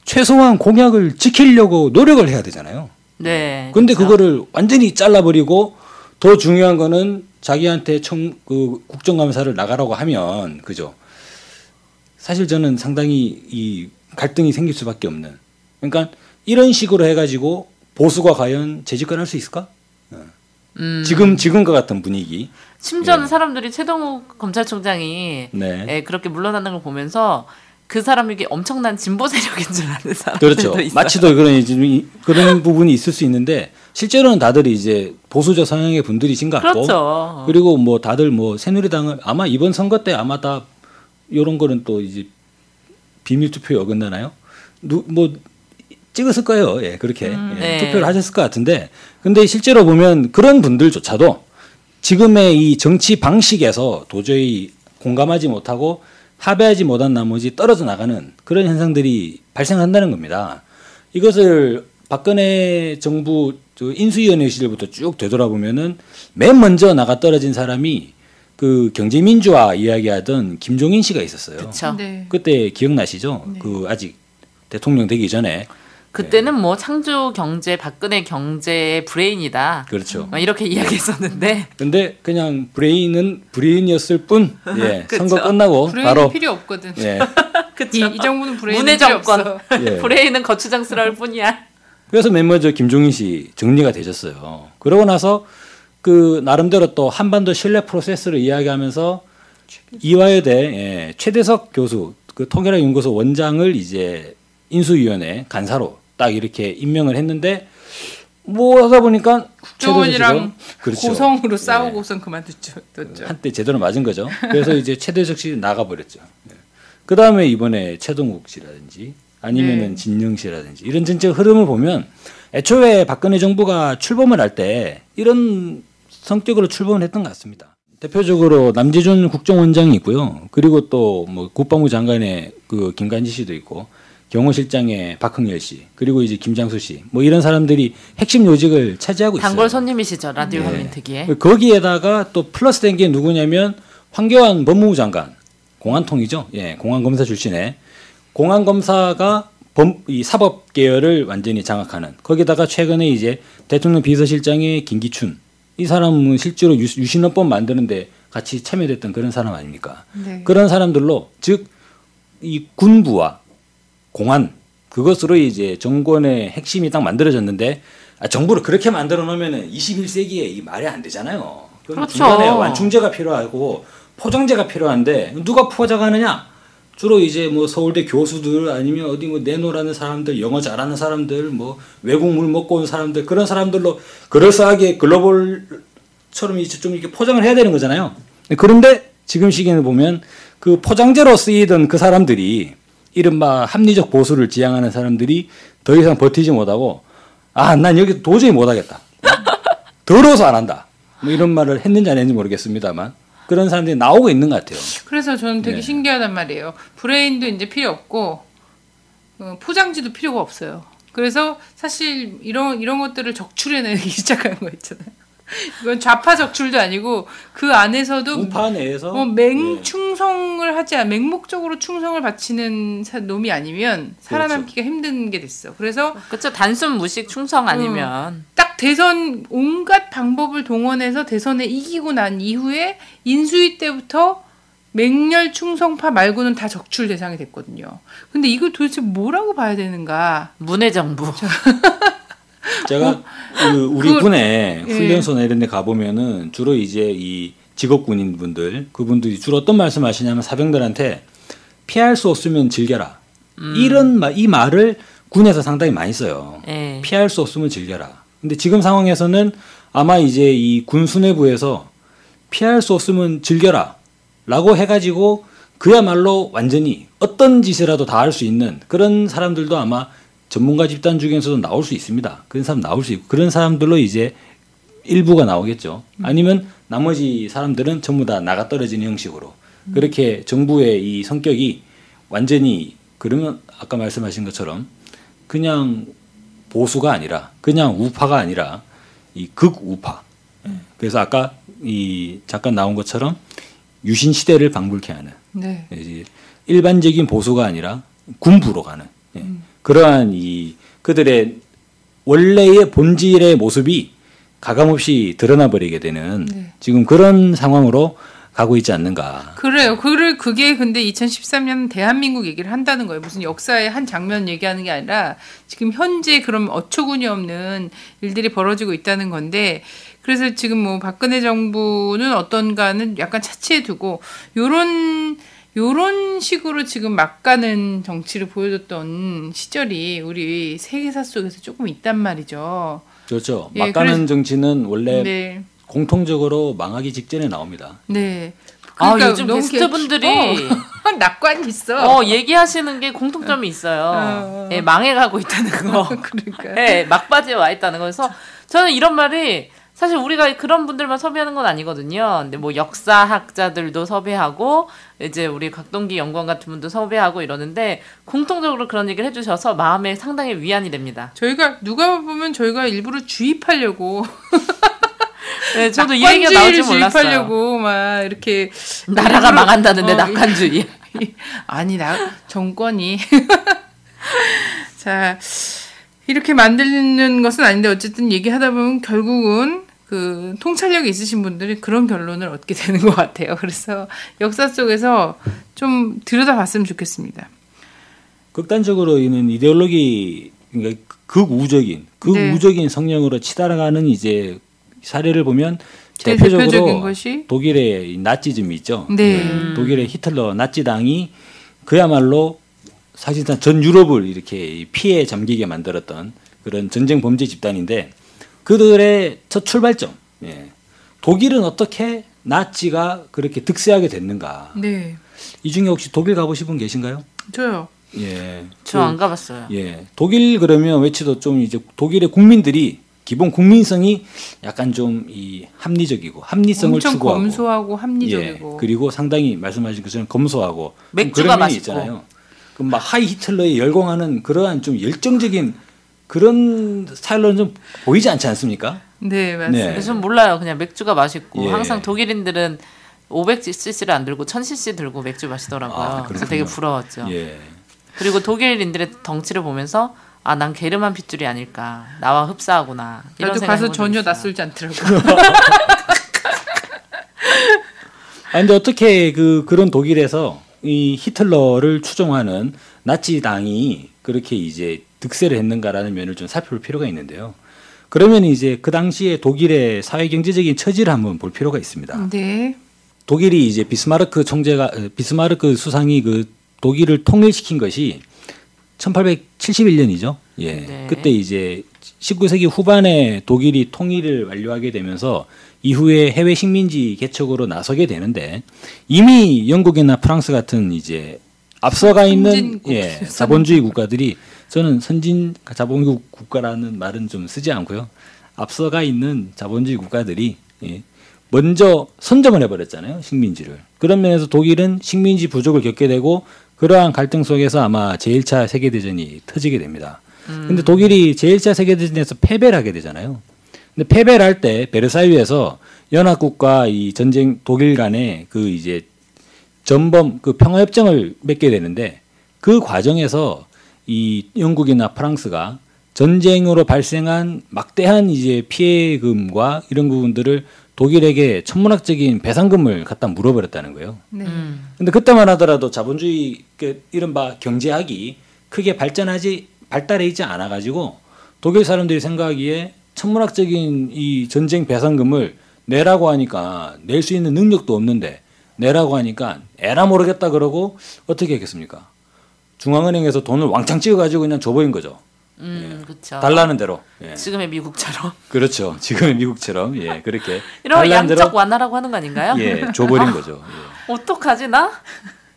최소한 공약을 지키려고 노력을 해야 되잖아요. 네. 근데 그렇죠. 그거를 완전히 잘라버리고 더 중요한 거는 자기한테 그 국정감사를 나가라고 하면 그죠. 사실 저는 상당히 이 갈등이 생길 수밖에 없는. 그러니까 이런 식으로 해가지고 보수가 과연 재집권할 수 있을까? 지금과 같은 분위기. 심지어는 예. 사람들이 최동욱 검찰총장이 네. 예, 그렇게 물러나는 걸 보면서 그 사람이 이게 엄청난 진보 세력인 줄 아는 사람들도 그렇죠. 있어요. 마치도 그런 부분이 있을 수 있는데 실제로는 다들 이제 보수적 성향의 분들이신 것 같고. 그렇죠. 그리고 뭐 다들 뭐 새누리당을 아마 이번 선거 때 아마 다 이런 거는 또 이제 비밀 투표에 어긋나나요? 뭐 찍었을 거예요. 예, 그렇게 예, 네. 투표를 하셨을 것 같은데, 근데 실제로 보면 그런 분들조차도 지금의 이 정치 방식에서 도저히 공감하지 못하고 합의하지 못한 나머지 떨어져 나가는 그런 현상들이 발생한다는 겁니다. 이것을 박근혜 정부 인수위원회 시절부터 쭉 되돌아보면은 맨 먼저 나가 떨어진 사람이 그 경제민주화 이야기하던 김종인 씨가 있었어요. 그렇죠. 네. 그때 기억나시죠? 그 아직 대통령 되기 전에. 그때는 뭐 창조 경제, 박근혜 경제의 브레인이다. 그렇죠. 막 이렇게 이야기했었는데 근데 그냥 브레인은 브레인이었을 뿐, 예, 그쵸. 선거 끝나고 브레인이 바로 필요 없거든. 예, 이 정부는 브레인이 문의 필요 정권. 없어. 예. 브레인은 거추장스러울 뿐이야. 그래서 맨 먼저 김종인 씨 정리가 되셨어요. 그러고 나서 그 나름대로 또 한반도 신뢰 프로세스를 이야기하면서 이화여대 예, 최대석 교수 그 통일학연구소 원장을 이제 인수위원회 간사로 딱 이렇게 임명을 했는데 뭐 하다 보니까 국정원이랑 그렇죠. 고성으로 예. 싸우고선 그만뒀죠. 한때 제대로 맞은 거죠. 그래서 이제 최대석 씨 나가버렸죠. 그 다음에 이번에 최동욱 씨라든지 아니면은 네. 진영 씨라든지 이런 전체 흐름을 보면 애초에 박근혜 정부가 출범을 할 때 이런 성격으로 출범을 했던 것 같습니다. 대표적으로 남재준 국정원장이 있고요. 그리고 또 뭐 국방부 장관의 그 김관지 씨도 있고 경호실장의 박흥열 씨 그리고 이제 김장수 씨 뭐 이런 사람들이 핵심 요직을 차지하고 있어요. 단골 손님이시죠 라디오 네. 한민특위에. 거기에다가 또 플러스된 게 누구냐면 황교안 법무부 장관 공안통이죠. 예, 공안검사 출신의 공안 검사가 이 사법 계열을 완전히 장악하는 거기다가 최근에 이제 대통령 비서실장의 김기춘 이 사람은 실제로 유신헌법 만드는데 같이 참여됐던 그런 사람 아닙니까? 네. 그런 사람들로 즉 이 군부와 공안 그것으로 이제 정권의 핵심이 딱 만들어졌는데 정부를 그렇게 만들어 놓으면은 21세기에 이 말이 안 되잖아요. 그렇죠. 중간에 완충제가 필요하고 포장제가 필요한데 누가 포장하느냐? 주로 이제 뭐 서울대 교수들 아니면 어디 뭐 내노라는 사람들, 영어 잘하는 사람들, 뭐 외국물 먹고 온 사람들 그런 사람들로 그럴싸하게 글로벌처럼 이제 좀 이렇게 포장을 해야 되는 거잖아요. 그런데 지금 시기에는 보면 그 포장재로 쓰이던 그 사람들이 이른바 합리적 보수를 지향하는 사람들이 더 이상 버티지 못하고 난 여기 도저히 못하겠다. 더러워서 안 한다. 뭐 이런 말을 했는지 안 했는지 모르겠습니다만 그런 사람들이 나오고 있는 것 같아요. 그래서 저는 되게 네. 신기하단 말이에요. 브레인도 이제 필요 없고 포장지도 필요가 없어요. 그래서 사실 이런 것들을 적출해내기 시작하는 거 있잖아요. 이건 좌파 적출도 아니고 그 안에서도 우파 내에서 맹충성을 하지 않 맹목적으로 충성을 바치는 놈이 아니면 살아남기가 힘든 게 됐어. 그래서 그렇죠. 단순 무식 충성 아니면 딱 대선 온갖 방법을 동원해서 대선에 이기고 난 이후에 인수위 때부터 맹렬 충성파 말고는 다 적출 대상이 됐거든요. 근데 이걸 도대체 뭐라고 봐야 되는가? 문해 정부. 제가 우리 군에 훈련소나 이런 데 가보면은 주로 이제 이 직업 군인 분들 그분들이 주로 어떤 말씀 하시냐면 사병들한테 피할 수 없으면 즐겨라. 이 말을 군에서 상당히 많이 써요. 네. 피할 수 없으면 즐겨라. 근데 지금 상황에서는 아마 이제 이 군 수뇌부에서 피할 수 없으면 즐겨라 라고 해가지고 그야말로 완전히 어떤 짓이라도 다 할 수 있는 그런 사람들도 아마 전문가 집단 중에서도 나올 수 있습니다. 그런 사람 나올 수 있고 그런 사람들로 이제 일부가 나오겠죠. 아니면 나머지 사람들은 전부 다 나가 떨어지는 형식으로 그렇게 정부의 이 성격이 완전히 그러면 아까 말씀하신 것처럼 그냥 보수가 아니라 그냥 우파가 아니라 이 극우파. 그래서 아까 이 잠깐 나온 것처럼 유신 시대를 방불케 하는 네. 이제 일반적인 보수가 아니라 군부로 가는 그러한 이 그들의 원래의 본질의 모습이 가감없이 드러나 버리게 되는 지금 그런 상황으로 가고 있지 않는가. 그래요. 그게 근데 2013년 대한민국 얘기를 한다는 거예요. 무슨 역사의 한 장면 얘기하는 게 아니라 지금 현재 그런 어처구니 없는 일들이 벌어지고 있다는 건데 그래서 지금 뭐 박근혜 정부는 어떤가는 약간 차치해 두고 요런 식으로 지금 막 가는 정치를 보여줬던 시절이 우리 세계사 속에서 조금 있단 말이죠. 그렇죠. 예, 막가는 정치는 원래 네. 공통적으로 망하기 직전에 나옵니다. 네. 그러니까 요즘 너무 게스트분들이 낙관 있어. 얘기하시는 게 공통점이 있어요. 예, 망해가고 있다는 거. 그러니까. 예, 막바지에 와 있다는 거. 그래서 저는 이런 말이 사실 우리가 그런 분들만 섭외하는 건 아니거든요. 근데 뭐 역사학자들도 섭외하고 이제 우리 각동기 연구원 같은 분도 섭외하고 이러는데 공통적으로 그런 얘기를 해주셔서 마음에 상당히 위안이 됩니다. 저희가 누가 보면 저희가 일부러 주입하려고 네, 저도 이 얘기가 나올 줄 몰랐어요. 주입하려고 막 이렇게 나라가 일부러, 망한다는데 낙관주의. 아니 정권이 자 이렇게 만드는 것은 아닌데 어쨌든 얘기하다 보면 결국은 그 통찰력이 있으신 분들이 그런 결론을 얻게 되는 것 같아요. 그래서 역사 속에서 좀 들여다봤으면 좋겠습니다. 극단적으로 있는 이데올로기 그러니까 극우적인 성향으로 치달아가는 이제 사례를 보면 대표적으로 대표적인 것이 독일의 나치즘이 있죠. 네. 독일의 히틀러 나치당이 그야말로 사실상 전 유럽을 이렇게 피해에 잠기게 만들었던 그런 전쟁 범죄 집단인데 그들의 첫 출발점. 독일은 어떻게 나치가 그렇게 득세하게 됐는가. 네. 이 중에 혹시 독일 가보신 분 계신가요? 저요. 예. 저 안 가봤어요. 예. 독일 그러면 외치도 좀 이제 독일의 국민들이 기본 국민성이 약간 좀 이 합리적이고 합리성을 엄청 추구하고 검소하고 합리적이고 그리고 상당히 말씀하신 것처럼 검소하고 맥주가 그런 면이 맛있고. 있잖아요. 그 막 하이 히틀러에 열광하는 그러한 좀 열정적인 그런 스타일로는 좀 보이지 않지 않습니까? 네 맞습니다. 네. 그래서 몰라요. 그냥 맥주가 맛있고 예. 항상 독일인들은 500cc를 안 들고 1000cc 들고 맥주 마시더라고요. 그래서 그렇군요. 되게 부러웠죠. 예. 그리고 독일인들의 덩치를 보면서 아, 난 게르만 핏줄이 아닐까. 나와 흡사하구나. 이런 나도 생각을 가서 전혀 있어요. 낯설지 않더라고. 근데 어떻게 그런 독일에서 이 히틀러를 추종하는 나치당이 그렇게 이제 득세를 했는가라는 면을 좀 살펴볼 필요가 있는데요. 그러면 이제 그 당시에 독일의 사회 경제적인 처지를 한번 볼 필요가 있습니다. 네. 독일이 이제 비스마르크 수상이 그 독일을 통일시킨 것이 1871년이죠. 예. 네. 그때 이제 19세기 후반에 독일이 통일을 완료하게 되면서 이후에 해외 식민지 개척으로 나서게 되는데 이미 영국이나 프랑스 같은 이제 앞서가 있는 선진국, 자본주의 국가들이 저는 선진 자본주의 국가라는 말은 좀 쓰지 않고요. 앞서가 있는 자본주의 국가들이 먼저 선점을 해버렸잖아요. 식민지를. 그런 면에서 독일은 식민지 부족을 겪게 되고 그러한 갈등 속에서 아마 제1차 세계대전이 터지게 됩니다. 근데 독일이 제1차 세계대전에서 패배를 하게 되잖아요. 근데 패배를 할 때 베르사유에서 연합국과 이 전쟁 독일 간의 그 이제 전범 그 평화협정을 맺게 되는데 그 과정에서 이 영국이나 프랑스가 전쟁으로 발생한 막대한 이제 피해금과 이런 부분들을 독일에게 천문학적인 배상금을 갖다 물어버렸다는 거예요. 네. 근데 그때만 하더라도 자본주의 이른바 경제학이 크게 발달해 있지 않아 가지고 독일 사람들이 생각하기에 천문학적인 이 전쟁 배상금을 내라고 하니까 낼 수 있는 능력도 없는데 내라고 하니까 에라 모르겠다 그러고 어떻게 했겠습니까? 중앙은행에서 돈을 왕창 찍어가지고 그냥 줘버린 거죠. 그렇죠. 달라는 대로. 예. 지금의 미국처럼. 그렇죠. 지금의 미국처럼 그렇게 이런 달라는 양적 대로 완화라고 하는 거 아닌가요? 줘버린 거죠. 어떡하지 나?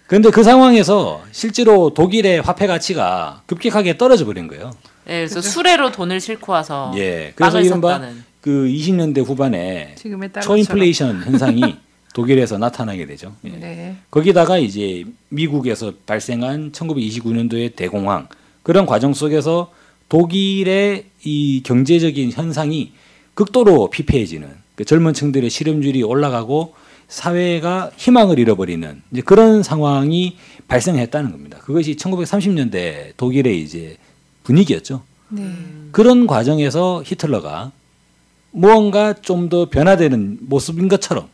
그런데 그 상황에서 실제로 독일의 화폐 가치가 급격하게 떨어져 버린 거예요. 그래서 수레로 돈을 싣고 와서 그래서 빵을 이른바 샀다는. 그 20년대 후반에 지금의 달러처럼. 초인플레이션 현상이 독일에서 나타나게 되죠. 네. 거기다가 이제 미국에서 발생한 1929년도의 대공황 그런 과정 속에서 독일의 이 경제적인 현상이 극도로 피폐해지는 그 젊은 층들의 실업률이 올라가고 사회가 희망을 잃어버리는 이제 그런 상황이 발생했다는 겁니다. 그것이 1930년대 독일의 이제 분위기였죠. 네. 그런 과정에서 히틀러가 무언가 좀 더 변화되는 모습인 것처럼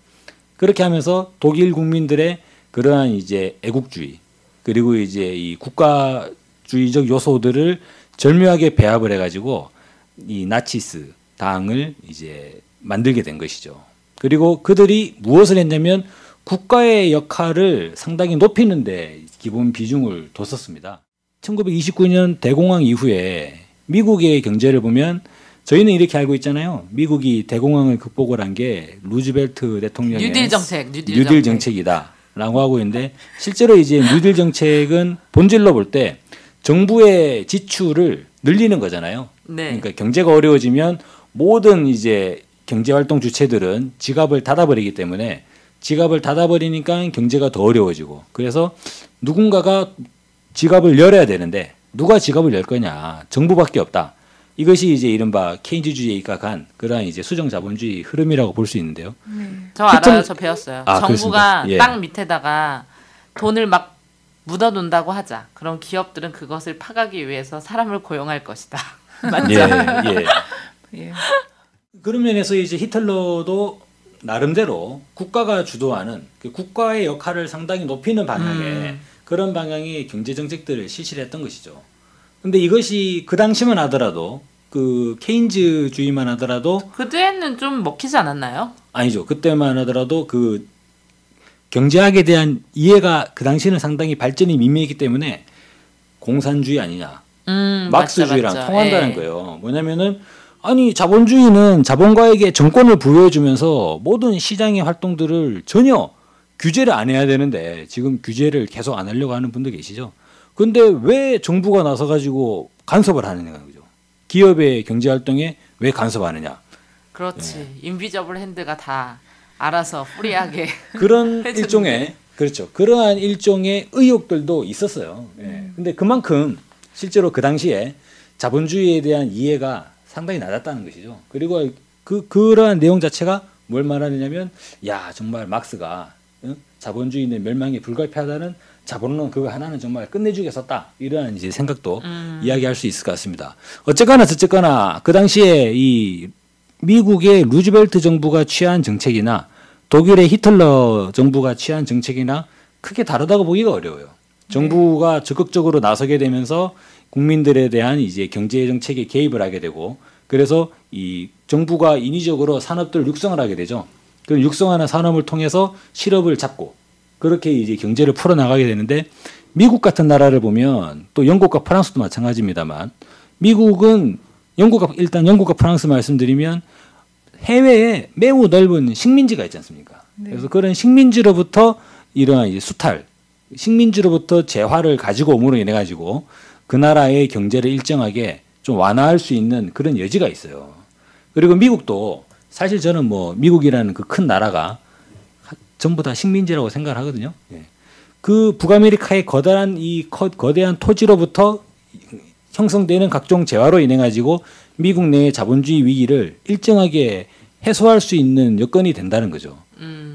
그렇게 하면서 독일 국민들의 그러한 이제 애국주의 그리고 이제 이 국가주의적 요소들을 절묘하게 배합을 해가지고 이 나치스 당을 이제 만들게 된 것이죠. 그리고 그들이 무엇을 했냐면 국가의 역할을 상당히 높이는데 기본 비중을 뒀었습니다. 1929년 대공황 이후에 미국의 경제를 보면 저희는 이렇게 알고 있잖아요. 미국이 대공황을 극복을 한 게 루즈벨트 대통령의 뉴딜 정책, 뉴딜 정책이다라고 하고 있는데 실제로 이제 뉴딜 정책은 본질로 볼 때 정부의 지출을 늘리는 거잖아요. 네. 그러니까 경제가 어려워지면 모든 이제 경제활동 주체들은 지갑을 닫아버리기 때문에 지갑을 닫아버리니까 경제가 더 어려워지고 그래서 누군가가 지갑을 열어야 되는데 누가 지갑을 열 거냐 정부밖에 없다. 이것이 이제 이른바 케인즈주의에 입각한 그러한 이제 수정 자본주의 흐름이라고 볼 수 있는데요. 저 알아요. 저 배웠어요. 아, 정부가 그렇습니까? 예. 땅 밑에다가 돈을 막 묻어둔다고 하자. 그럼 기업들은 그것을 파가기 위해서 사람을 고용할 것이다. 맞죠? 예. 예. 그런 면에서 이제 히틀러도 나름대로 국가가 주도하는 그 국가의 역할을 상당히 높이는 방향의 그런 방향의 경제 정책들을 실시를 했던 것이죠. 근데 이것이 그 당시만 하더라도 그 케인즈주의만 하더라도 그때는 좀 먹히지 않았나요? 아니죠. 그때만 하더라도 그 경제학에 대한 이해가 그 당시는 상당히 발전이 미미했기 때문에 공산주의 아니냐. 막스주의랑 맞죠. 통한다는 거예요. 뭐냐면은 아니 자본주의는 자본가에게 정권을 부여해주면서 모든 시장의 활동들을 전혀 규제를 안 해야 되는데 지금 규제를 계속 안 하려고 하는 분도 계시죠. 근데 왜 정부가 나서가지고 간섭을 하느냐는 거죠. 기업의 경제활동에 왜 간섭하느냐. 그렇지. 인비저블 핸드가 다 알아서 프리하게. 그런 해줬는데. 일종의 그렇죠. 그러한 일종의 의혹들도 있었어요. 근데 그만큼 실제로 그 당시에 자본주의에 대한 이해가 상당히 낮았다는 것이죠. 그리고 그러한 내용 자체가 뭘 말하느냐면 야 정말 막스가 자본주의는 멸망이 불가피하다는 자본론 그거 하나는 정말 끝내주게 썼다. 이러한 이제 생각도 이야기할 수 있을 것 같습니다. 어쨌거나 저쨌거나 그 당시에 이 미국의 루즈벨트 정부가 취한 정책이나 독일의 히틀러 정부가 취한 정책이나 크게 다르다고 보기가 어려워요. 정부가 적극적으로 나서게 되면서 국민들에 대한 이제 경제 정책에 개입을 하게 되고 그래서 이 정부가 인위적으로 산업들 육성을 하게 되죠. 그 육성하는 산업을 통해서 실업을 잡고 그렇게 이제 경제를 풀어 나가게 되는데 미국 같은 나라를 보면 또 영국과 프랑스도 마찬가지입니다만 미국은 일단 영국과 프랑스 말씀드리면 해외에 매우 넓은 식민지가 있지 않습니까? 네. 그래서 그런 식민지로부터 이러한 이제 수탈, 식민지로부터 재화를 가지고 오므로 인해 가지고 그 나라의 경제를 일정하게 좀 완화할 수 있는 그런 여지가 있어요. 그리고 미국도 사실 저는 뭐 미국이라는 그 큰 나라가 전부 다 식민지라고 생각을 하거든요. 예. 그 북아메리카의 거대한 토지로부터 형성되는 각종 재화로 인해 가지고 미국 내의 자본주의 위기를 일정하게 해소할 수 있는 여건이 된다는 거죠.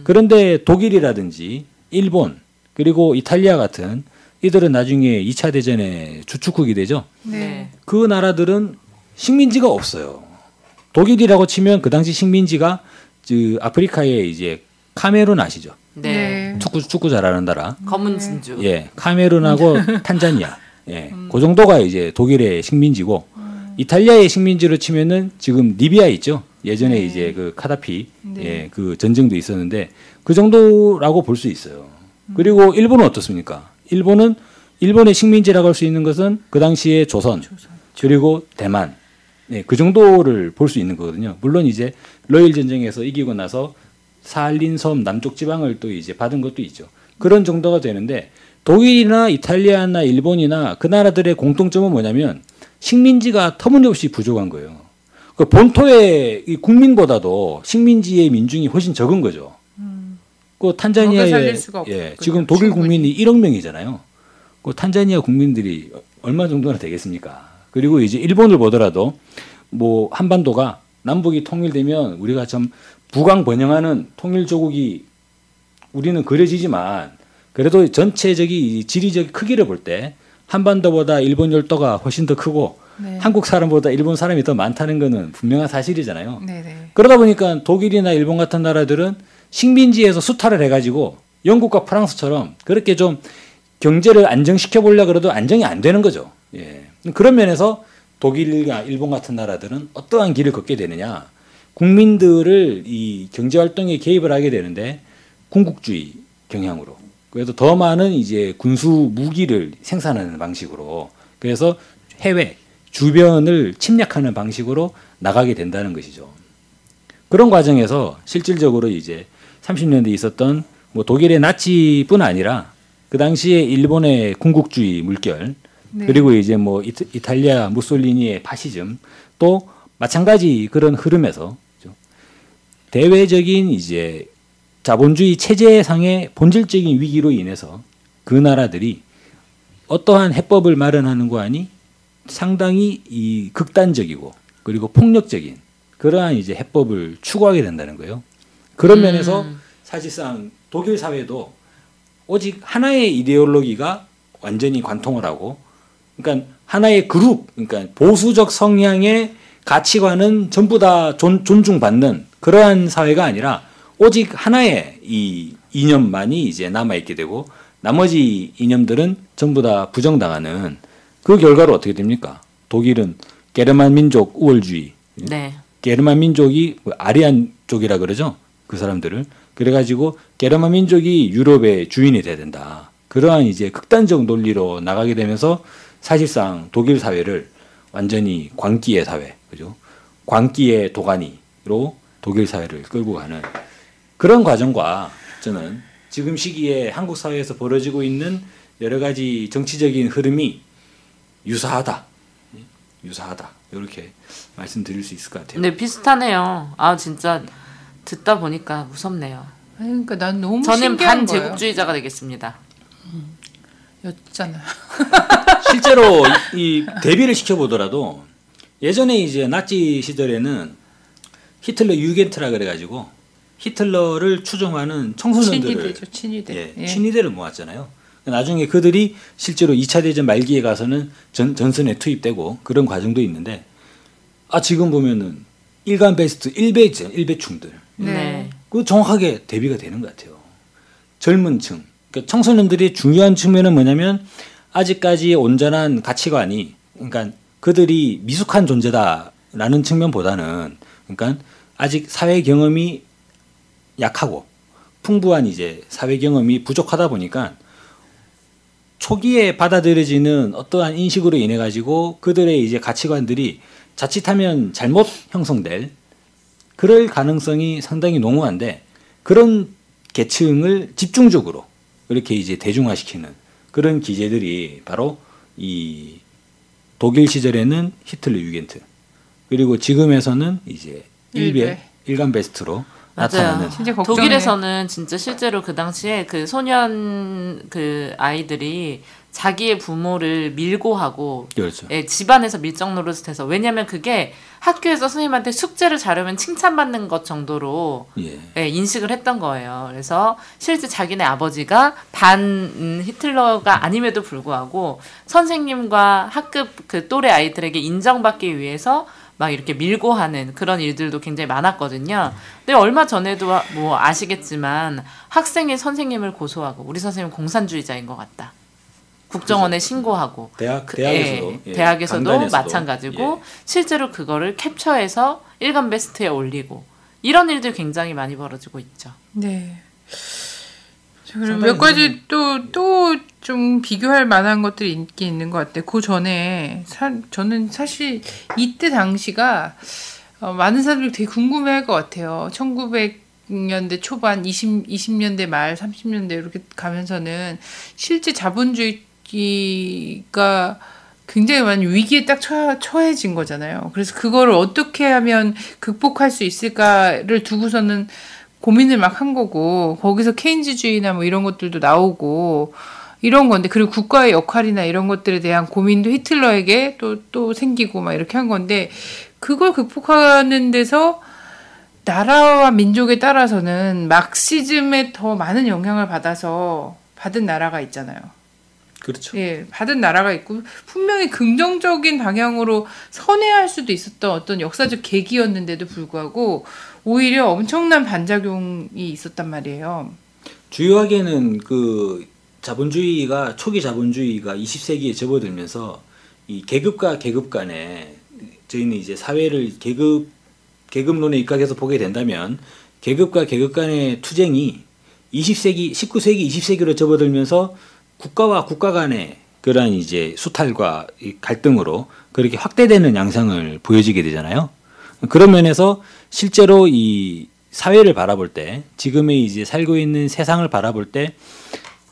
그런데 독일이라든지 일본 그리고 이탈리아 같은 이들은 나중에 2차 대전의 주축국이 되죠. 네. 그 나라들은 식민지가 없어요. 독일이라고 치면 그 당시 식민지가 그 아프리카의 이제 카메룬 아시죠? 네. 축구 잘하는 나라. 검은 진주. 예, 카메룬하고 탄자니아. 예, 그 정도가 이제 독일의 식민지고 이탈리아의 식민지로 치면은 지금 리비아 있죠. 예전에 네. 이제 그 카다피 네. 예, 그 전쟁도 있었는데 그 정도라고 볼 수 있어요. 그리고 일본은 어떻습니까? 일본의 식민지라고 할 수 있는 것은 그 당시에 조선. 그리고 대만. 네, 그 정도를 볼 수 있는 거거든요. 물론 이제 러일 전쟁에서 이기고 나서 사할린 섬 남쪽 지방을 또 이제 받은 것도 있죠. 그런 정도가 되는데 독일이나 이탈리아나 일본이나 그 나라들의 공통점은 뭐냐면 식민지가 터무니없이 부족한 거예요. 그 본토의 이 국민보다도 식민지의 민중이 훨씬 적은 거죠. 그 먹여 탄자니아의 살릴 수가 예, 없군요. 지금 독일 충분히. 국민이 1억 명이잖아요. 그 탄자니아 국민들이 얼마 정도나 되겠습니까? 그리고 이제 일본을 보더라도 뭐 한반도가 남북이 통일되면 우리가 좀 부강 번영하는 통일 조국이 우리는 그려지지만 그래도 전체적인 이 지리적 크기를 볼 때 한반도보다 일본 열도가 훨씬 더 크고 네. 한국 사람보다 일본 사람이 더 많다는 거는 분명한 사실이잖아요. 네네. 그러다 보니까 독일이나 일본 같은 나라들은 식민지에서 수탈을 해가지고 영국과 프랑스처럼 그렇게 좀 경제를 안정시켜 보려고 그래도 안정이 안 되는 거죠. 예. 그런 면에서 독일과 일본 같은 나라들은 어떠한 길을 걷게 되느냐. 국민들을 이 경제활동에 개입을 하게 되는데 군국주의 경향으로. 그래서 더 많은 이제 군수 무기를 생산하는 방식으로. 그래서 해외, 주변을 침략하는 방식으로 나가게 된다는 것이죠. 그런 과정에서 실질적으로 이제 30년대에 있었던 뭐 독일의 나치뿐 아니라 그 당시에 일본의 군국주의 물결 네. 그리고 이제 뭐 이탈리아 무솔리니의 파시즘 또 마찬가지 그런 흐름에서 대외적인 이제 자본주의 체제상의 본질적인 위기로 인해서 그 나라들이 어떠한 해법을 마련하는 거 아니 상당히 이 극단적이고 그리고 폭력적인 그러한 이제 해법을 추구하게 된다는 거예요. 그런 면에서 사실상 독일 사회도 오직 하나의 이데올로기가 완전히 관통을 하고 그러니까 하나의 그룹 그러니까 보수적 성향의 가치관은 전부 다 존중받는 그러한 사회가 아니라 오직 하나의 이 이념만이 이제 남아있게 되고 나머지 이념들은 전부 다 부정당하는 그 결과로 어떻게 됩니까? 독일은 게르만 민족 우월주의 네. 게르만 민족이 아리안 쪽이라 그러죠. 그 사람들을. 그래가지고 게르만 민족이 유럽의 주인이 돼야 된다. 그러한 이제 극단적 논리로 나가게 되면서 사실상 독일 사회를 완전히 광기의 사회, 그죠? 광기의 도가니로 독일 사회를 끌고 가는 그런 과정과 저는 지금 시기에 한국 사회에서 벌어지고 있는 여러 가지 정치적인 흐름이 유사하다. 유사하다. 이렇게 말씀드릴 수 있을 것 같아요. 네, 비슷하네요. 아, 진짜 듣다 보니까 무섭네요. 아니, 그러니까 난 너무 저는 신기한 거예요. 반제국주의자가 되겠습니다. 였잖아요. 실제로 이 대비를 시켜보더라도 예전에 이제 나치 시절에는 히틀러 유겐트라 그래가지고 히틀러를 추종하는 청소년들을 친위대죠, 친위대. 예. 친위대를 모았잖아요. 나중에 그들이 실제로 2차 대전 말기에 가서는 전선에 투입되고 그런 과정도 있는데 지금 보면은 일간 베스트 1배충들 네. 그 정확하게 대비가 되는 것 같아요. 젊은 층, 그러니까 청소년들이 중요한 측면은 뭐냐면 아직까지 온전한 가치관이 그러니까 그들이 미숙한 존재다라는 측면보다는 그러니까 아직 사회 경험이 약하고 풍부한 이제 사회 경험이 부족하다 보니까 초기에 받아들여지는 어떠한 인식으로 인해 가지고 그들의 이제 가치관들이 자칫하면 잘못 형성될 그럴 가능성이 상당히 농후한데 그런 계층을 집중적으로 이렇게 이제 대중화시키는 그런 기제들이 바로 이 독일 시절에는 히틀러 유겐트 그리고 지금에서는 이제 일간 베스트로 나타나는. 진짜 독일에서는 진짜 실제로 그 당시에 그 소년 그 아이들이 자기의 부모를 밀고 하고 그렇죠. 집안에서 밀정 노릇해서 왜냐하면 그게 학교에서 선생님한테 숙제를 잘하면 칭찬받는 것 정도로 인식을 했던 거예요. 그래서 실제 자기네 아버지가 반 히틀러가 아님에도 불구하고 선생님과 학급 그 또래 아이들에게 인정받기 위해서 막 이렇게 밀고 하는 그런 일들도 굉장히 많았거든요. 근데 얼마 전에도 뭐 아시겠지만 학생이 선생님을 고소하고 우리 선생님 공산주의자인 것 같다. 국정원에 신고하고 대학에서도 대학에서도 마찬가지고 실제로 그거를 캡처해서 일간 베스트에 올리고 이런 일들 굉장히 많이 벌어지고 있죠. 네. 그럼 몇 가지 또 좀 비교할 만한 것들이 있는 것 같아요. 그 전에 저는 사실 이때 당시가 많은 사람들이 되게 궁금해할 것 같아요. 1900년대 초반, 20년대 말, 30년대 이렇게 가면서는 실제 자본주의가 굉장히 많은 위기에 딱 처해진 거잖아요. 그래서 그거를 어떻게 하면 극복할 수 있을까를 두고서는 고민을 막 한 거고 거기서 케인즈주의나 뭐 이런 것들도 나오고 이런 건데 그리고 국가의 역할이나 이런 것들에 대한 고민도 히틀러에게 또 생기고 막 이렇게 한 건데 그걸 극복하는 데서 나라와 민족에 따라서는 막시즘에 더 많은 영향을 받은 나라가 있잖아요. 그렇죠. 예, 받은 나라가 있고 분명히 긍정적인 방향으로 선회할 수도 있었던 어떤 역사적 계기였는데도 불구하고 오히려 엄청난 반작용이 있었단 말이에요. 주요하게는 그 초기 자본주의가 20세기에 접어들면서 이 계급과 계급 간에 저희는 이제 사회를 계급론에 입각해서 보게 된다면 계급과 계급 간의 투쟁이 19세기, 20세기로 접어들면서 국가와 국가 간의 그러한 이제 수탈과 갈등으로 그렇게 확대되는 양상을 보여지게 되잖아요. 그런 면에서 실제로 이 사회를 바라볼 때, 지금의 이제 살고 있는 세상을 바라볼 때,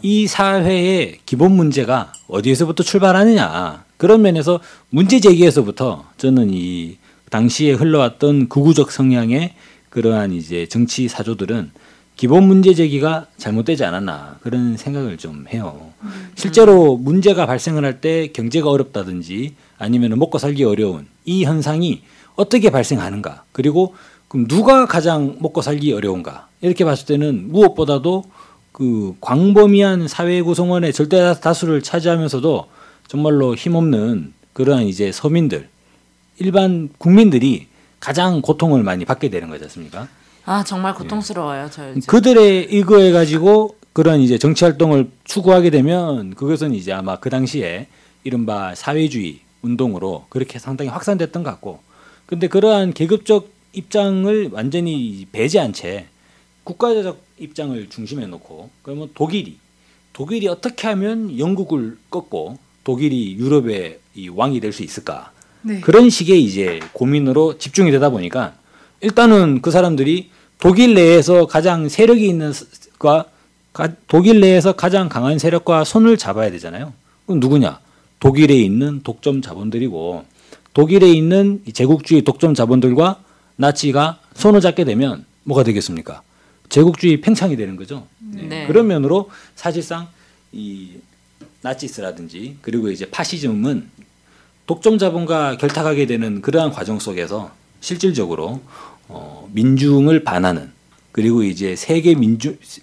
이 사회의 기본 문제가 어디에서부터 출발하느냐. 그런 면에서 문제 제기에서부터 저는 이 당시에 흘러왔던 극우적 성향의 그러한 이제 정치 사조들은 기본 문제 제기가 잘못되지 않았나 그런 생각을 좀 해요. 실제로 문제가 발생을 할 때 경제가 어렵다든지 아니면 먹고 살기 어려운 이 현상이 어떻게 발생하는가 그리고 그럼 누가 가장 먹고 살기 어려운가 이렇게 봤을 때는 무엇보다도 그 광범위한 사회 구성원의 절대 다수를 차지하면서도 정말로 힘없는 그러한 이제 서민들 일반 국민들이 가장 고통을 많이 받게 되는 거지 않습니까? 정말 고통스러워요. 저 요즘. 그들의 이거에 가지고 그런 이제 정치 활동을 추구하게 되면 그것은 이제 아마 그 당시에 이른바 사회주의 운동으로 그렇게 상당히 확산됐던 것 같고, 근데 그러한 계급적 입장을 완전히 배제한 채 국가적 입장을 중심에 놓고 그러면 독일이 어떻게 하면 영국을 꺾고 독일이 유럽의 이 왕이 될 수 있을까? 네. 그런 식의 이제 고민으로 집중이 되다 보니까 일단은 그 사람들이 독일 내에서 가장 세력이 있는 독일 내에서 가장 강한 세력과 손을 잡아야 되잖아요. 그럼 누구냐? 독일에 있는 독점 자본들이고 독일에 있는 제국주의 독점 자본들과 나치가 손을 잡게 되면 뭐가 되겠습니까? 제국주의 팽창이 되는 거죠. 네. 그런 면으로 사실상 이 나치스라든지 그리고 이제 파시즘은 독점 자본과 결탁하게 되는 그러한 과정 속에서 실질적으로 민중을 반하는 그리고 이제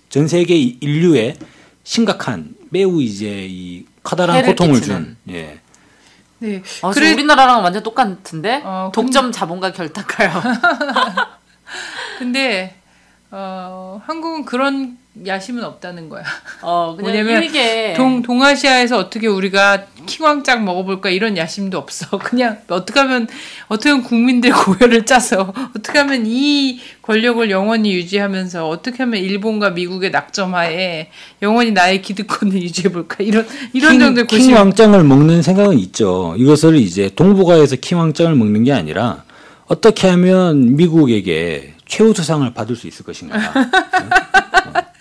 전 세계 인류에 심각한 매우 이제 이 커다란 고통을 준 예. 네. 지금 우리나라랑 완전 똑같은데 독점 근데, 자본과 결탁하여. 근데 한국은 그런 야심은 없다는 거야. 그냥 왜냐면 일개 동아시아에서 어떻게 우리가 킹왕짱 먹어볼까 이런 야심도 없어. 그냥 어떻게 하면 국민들 고열을 짜서 어떻게 하면 이 권력을 영원히 유지하면서 어떻게 하면 일본과 미국의 낙점하에 영원히 나의 기득권을 유지해볼까 이런 정도의 고심. 킹왕짱을 먹는 생각은 있죠. 이것을 이제 동북아에서 킹왕짱을 먹는 게 아니라 어떻게 하면 미국에게 최우수상을 받을 수 있을 것인가.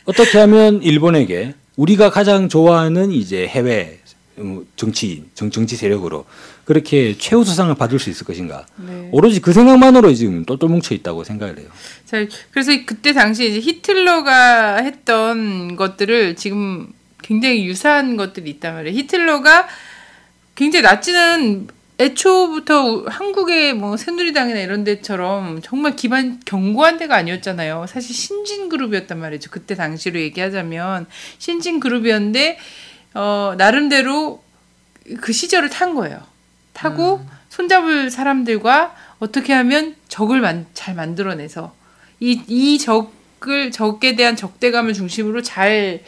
어떻게 하면 일본에게 우리가 가장 좋아하는 이제 해외 정치 세력으로 그렇게 최우수상을 받을 수 있을 것인가. 네. 오로지 그 생각만으로 지금 똘똘 뭉쳐 있다고 생각을 해요. 자, 그래서 그때 당시 이제 히틀러가 했던 것들을 지금 굉장히 유사한 것들이 있단 말이에요. 히틀러가 굉장히 나치는 애초부터 한국의 뭐 새누리당이나 이런 데처럼 정말 기반 견고한 데가 아니었잖아요. 사실 신진 그룹이었단 말이죠. 그때 당시로 얘기하자면 신진 그룹이었는데 나름대로 그 시절을 탄 거예요. 타고 손잡을 사람들과 어떻게 하면 적을 잘 만들어내서 이 적에 대한 적대감을 중심으로 잘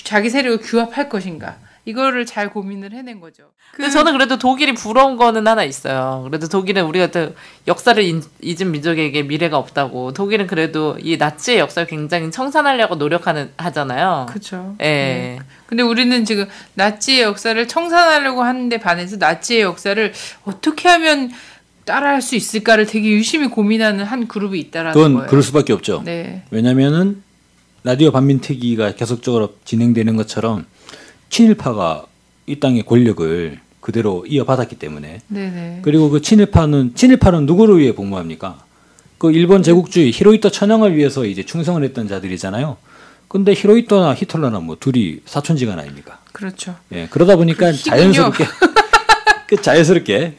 자기 세력을 규합할 것인가. 이거를 잘 고민을 해낸 거죠. 근데 저는 그래도 독일이 부러운 거는 하나 있어요. 그래도 독일은 우리가 또 역사를 잊은 민족에게 미래가 없다고. 독일은 그래도 이 나치의 역사를 굉장히 청산하려고 하잖아요. 그렇죠. 예. 네. 근데 우리는 지금 나치의 역사를 청산하려고 하는데 반해서 나치의 역사를 어떻게 하면 따라할 수 있을까를 되게 유심히 고민하는 한 그룹이 있다라는 그건 거예요. 그럴 수밖에 없죠. 네. 왜냐하면은 라디오 반민특위가 계속적으로 진행되는 것처럼 친일파가 이 땅의 권력을 그대로 이어받았기 때문에. 네네. 그리고 그 친일파는 누구를 위해 복무합니까? 그 일본 제국주의 히로히토 천황을 위해서 이제 충성을 했던 자들이잖아요. 근데 히로히토나 히틀러나 뭐 둘이 사촌지간 아닙니까? 그렇죠. 예, 그러다 보니까 자연스럽게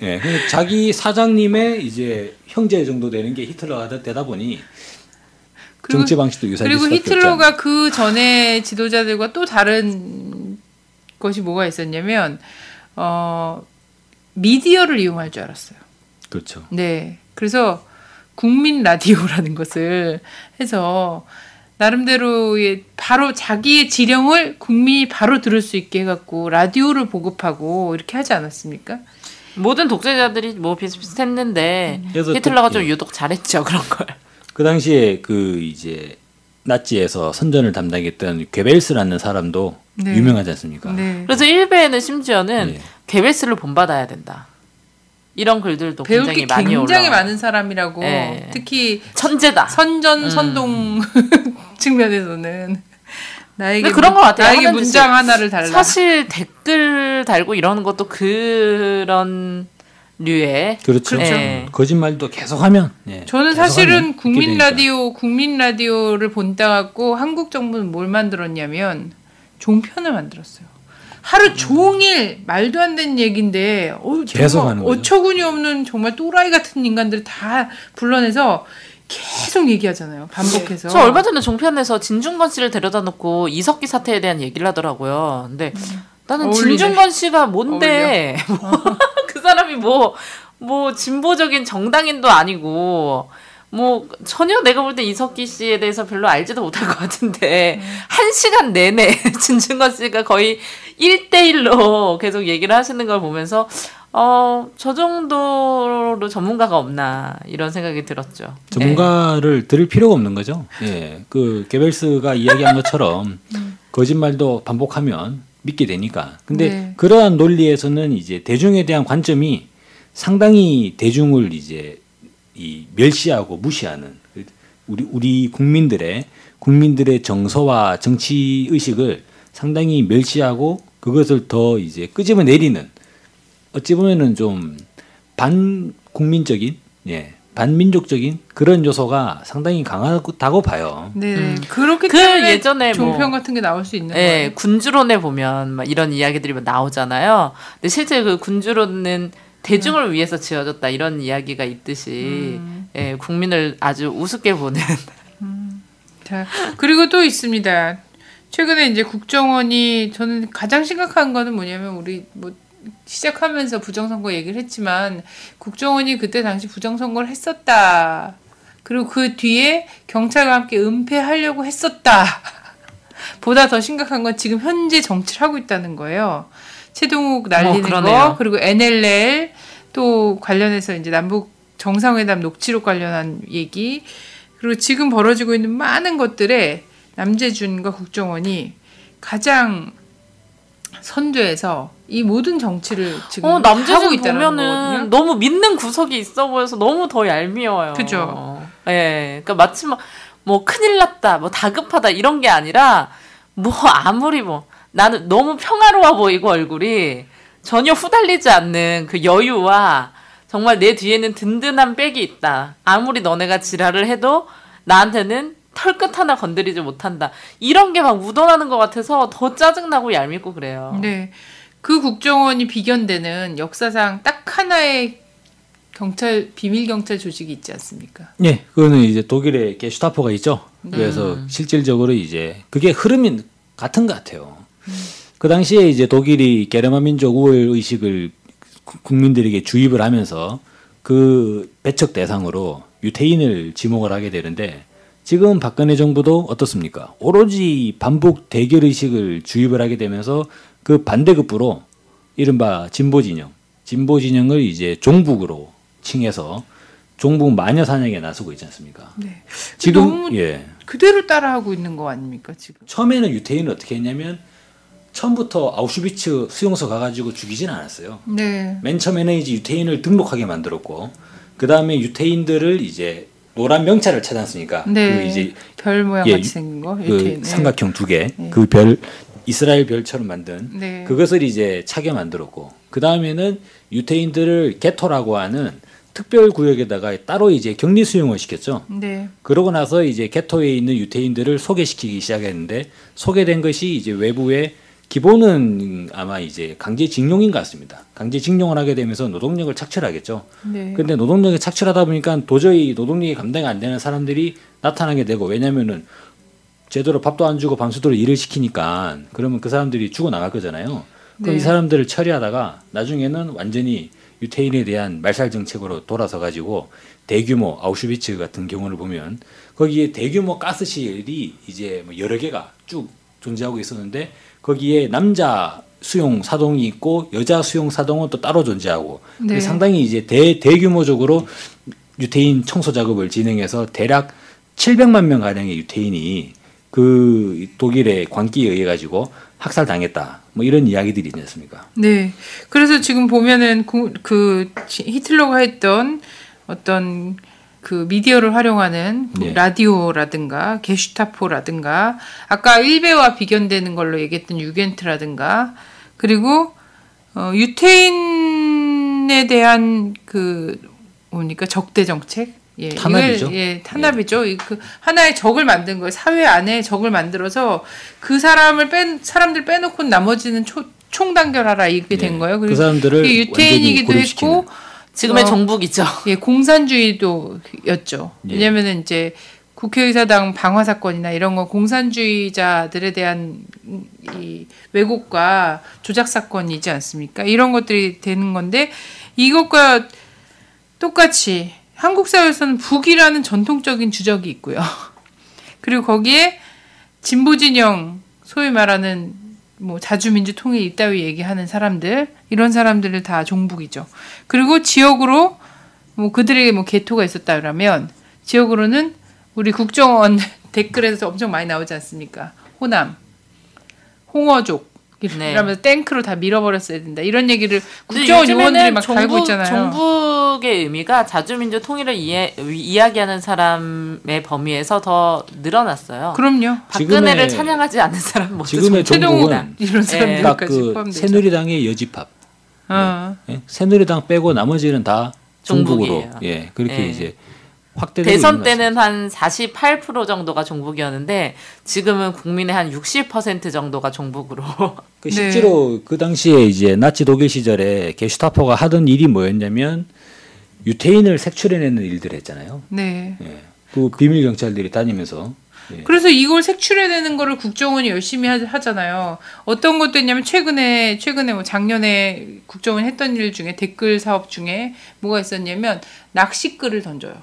예, 자기 사장님의 이제 형제 정도 되는 게 히틀러가 되다 보니 정치 방식도 유사할 그리고 수밖에 히틀러가 그 전에 지도자들과 또 다른 것이 뭐가 있었냐면 미디어를 이용할 줄 알았어요. 그렇죠. 네. 그래서 국민 라디오라는 것을 해서 나름대로의 바로 자기의 지령을 국민이 바로 들을 수 있게 해갖고 라디오를 보급하고 이렇게 하지 않았습니까? 모든 독재자들이 뭐 비슷비슷했는데 히틀러가 좀 유독 잘했죠 그런 걸. 그 당시에 그 이제 나치에서 선전을 담당했던 괴벨스라는 사람도 네. 유명하지 않습니까? 네. 그래서 일베에는 심지어는 네. 괴벨스를 본받아야 된다. 이런 글들도 배울 굉장히 게 많이 굉장히 올라와요. 많은 사람이라고. 네. 특히 천재다. 선동 측면에서는 나에게 그런 것 같아요. 나에게 문장 하나를 달라. 사실 댓글 달고 이러는 것도 그런 류의 그렇죠. 네. 거짓말도 계속하면. 예. 저는 계속하면 사실은 국민 되니까. 라디오를 본다 갖고 한국 정부는 뭘 만들었냐면 종편을 만들었어요. 하루 종일 말도 안 되는 얘기인데 계속 하는 거죠. 어처구니 없는 정말 또라이 같은 인간들을 다 불러내서 계속 얘기하잖아요. 반복해서. 저 얼마 전에 종편에서 진중권 씨를 데려다 놓고 이석기 사태에 대한 얘기를 하더라고요. 근데 나는 어울리네. 진중권 씨가 뭔데 그 사람이 뭐 진보적인 정당인도 아니고 뭐 전혀 내가 볼 때 이석기 씨에 대해서 별로 알지도 못할 것 같은데 1시간 내내 진중권 씨가 거의 1대1로 계속 얘기를 하시는 걸 보면서 저 정도로 전문가가 없나 이런 생각이 들었죠. 전문가를 들을 필요가 없는 거죠. 예, 그 게벨스가 이야기한 것처럼 거짓말도 반복하면 믿게 되니까. 근데 네. 그러한 논리에서는 이제 대중에 대한 관점이 상당히 대중을 이제 멸시하고 무시하는 우리 국민들의 정서와 정치 의식을 상당히 멸시하고 그것을 더 이제 끄집어 내리는 어찌 보면은 좀 반국민적인 반민족적인 그런 요소가 상당히 강하다고 봐요. 네. 그렇기 때문에 예전에 종편 같은 게 나올 수 있는 거예요. 군주론에 보면 막 이런 이야기들이 나오잖아요. 근데 실제 그 군주론은 대중을 위해서 지어졌다 이런 이야기가 있듯이 국민을 아주 우습게 보는 그리고 또 있습니다. 최근에 이제 국정원이 저는 가장 심각한 거는 뭐냐면 우리 뭐 시작하면서 부정선거 얘기를 했지만 국정원이 그때 당시 부정선거를 했었다. 그리고 그 뒤에 경찰과 함께 은폐하려고 했었다. 보다 더 심각한 건 지금 현재 정치를 하고 있다는 거예요. 최동욱 날리는 거, 그리고 NLL 또 관련해서 이제 남북 정상회담 녹취록 관련한 얘기, 그리고 지금 벌어지고 있는 많은 것들에 남재준과 국정원이 가장 선두에서 이 모든 정치를 지금 하고 남재준 있다는 보면은 거거든요. 너무 믿는 구석이 있어 보여서 너무 더 얄미워요. 그죠. 예, 그러니까 마치 뭐 큰일 났다, 뭐 다급하다 이런 게 아니라 뭐 아무리 뭐 나는 너무 평화로워 보이고 얼굴이 전혀 후달리지 않는 그 여유와 정말 내 뒤에는 든든한 백이 있다. 아무리 너네가 지랄을 해도 나한테는 털끝 하나 건드리지 못한다. 이런 게 막 묻어나는 것 같아서 더 짜증나고 얄밉고 그래요. 네. 그 국정원이 비견되는 역사상 딱 하나의 비밀 경찰 조직이 있지 않습니까? 예, 그거는 이제 독일의 게슈타포가 있죠. 그래서 실질적으로 이제 그게 흐름이 같은 것 같아요. 그 당시에 이제 독일이 게르만 민족 우월 의식을 국민들에게 주입을 하면서 그 배척 대상으로 유태인을 지목을 하게 되는데 지금 박근혜 정부도 어떻습니까? 오로지 반북 대결 의식을 주입을 하게 되면서 그 반대급부로 이른바 진보 진영을 이제 종북으로 칭해서 종북 마녀 사냥에 나서고 있지 않습니까? 네. 지금 너무 그대로 따라하고 있는 거 아닙니까 지금? 처음에는 유태인을 어떻게 했냐면 처음부터 아우슈비츠 수용소 가가지고 죽이진 않았어요. 네. 맨 처음에는 이제 유태인을 등록하게 만들었고 그 다음에 유태인들을 이제 노란 명찰을 찾았으니까 네. 그 이제 별 모양 같이 생긴 거, 그 삼각형 두 개, 네. 그 별 이스라엘 별처럼 만든 네. 그것을 이제 차게 만들었고 그 다음에는 유태인들을 게토라고 하는 특별 구역에다가 따로 이제 격리 수용을 시켰죠. 네. 그러고 나서 이제 게토에 있는 유태인들을 소개시키기 시작했는데 소개된 것이 이제 외부에 기본은 아마 이제 강제징용인 것 같습니다. 강제징용을 하게 되면서 노동력을 착취하겠죠. 네. 근데 노동력을 착취하다 보니까 도저히 노동력이 감당이 안 되는 사람들이 나타나게 되고 왜냐면은 제대로 밥도 안 주고 밤새도록 일을 시키니까 그러면 그 사람들이 죽어 나갈 거잖아요. 그럼 네. 이 사람들을 처리하다가 나중에는 완전히 유태인에 대한 말살 정책으로 돌아서 가지고 대규모 아우슈비츠 같은 경우를 보면 거기에 대규모 가스실이 이제 뭐 여러 개가 쭉 존재하고 있었는데 거기에 남자 수용 사동이 있고 여자 수용 사동은 또 따로 존재하고 네. 상당히 이제 대규모적으로 유태인 청소 작업을 진행해서 대략 700만 명 가량의 유태인이 그 독일의 광기에 의해 가지고 학살당했다. 뭐 이런 이야기들이 있지 않습니까? 네. 그래서 지금 보면은 그 히틀러가 했던 어떤 그 미디어를 활용하는 네. 라디오라든가 게슈타포라든가 아까 일베와 비견되는 걸로 얘기했던 유겐트라든가 그리고 유태인에 대한 그 뭡니까 적대 정책 예, 탄압이죠. 탄압이죠. 그 하나의 적을 만든 거예요. 사회 안에 적을 만들어서 그 사람들 빼놓고 나머지는 총단결하라 이게 된 거예요. 그 사람들을 유태인이기도 했고 지금의 정북이죠. 예, 공산주의도였죠. 예. 왜냐면은 이제 국회의사당 방화 사건이나 이런 거 공산주의자들에 대한 이 왜곡과 조작 사건이지 않습니까? 이런 것들이 되는 건데 이것과 똑같이 한국 사회에서는 북이라는 전통적인 주적이 있고요. 그리고 거기에 진보 진영 소위 말하는 뭐 자주민주 통일 이따위 얘기하는 사람들 이런 사람들을 다 종북이죠. 그리고 지역으로 뭐 그들에게 뭐 계토가 있었다 그러면 지역으로는 우리 국정원 댓글에서 엄청 많이 나오지 않습니까? 호남, 홍어족 이러면서 탱크로 다 밀어버렸어야 된다. 이런 얘기를 국정원 요원들이 막 달고 있잖아요. 정북의 의미가 자주민주 통일을 이야기하는 사람의 범위에서 더 늘어났어요. 그럼요. 박근혜를 찬양하지 않는 사람 모두 지금의 정북은 이런 사람들까지 그 포함되죠. 새누리당의 여집합. 예? 새누리당 빼고 나머지는 다 종북으로 예 그렇게 이제 확대되고 대선 때는 한 48% 정도가 종북이었는데 지금은 국민의 한 60% 정도가 종북으로. 그 실제로 그 당시에 이제 나치 독일 시절에 게슈타포가 하던 일이 뭐였냐면 유태인을 색출해내는 일들을 했잖아요. 네. 예. 그 비밀 경찰들이 다니면서. 예. 그래서 이걸 색출해내는 거를 국정원이 열심히 하잖아요. 어떤 것도 했냐면 최근에 뭐 작년에 국정원이 했던 일 중에 댓글 사업 중에 뭐가 있었냐면 낚싯글을 던져요.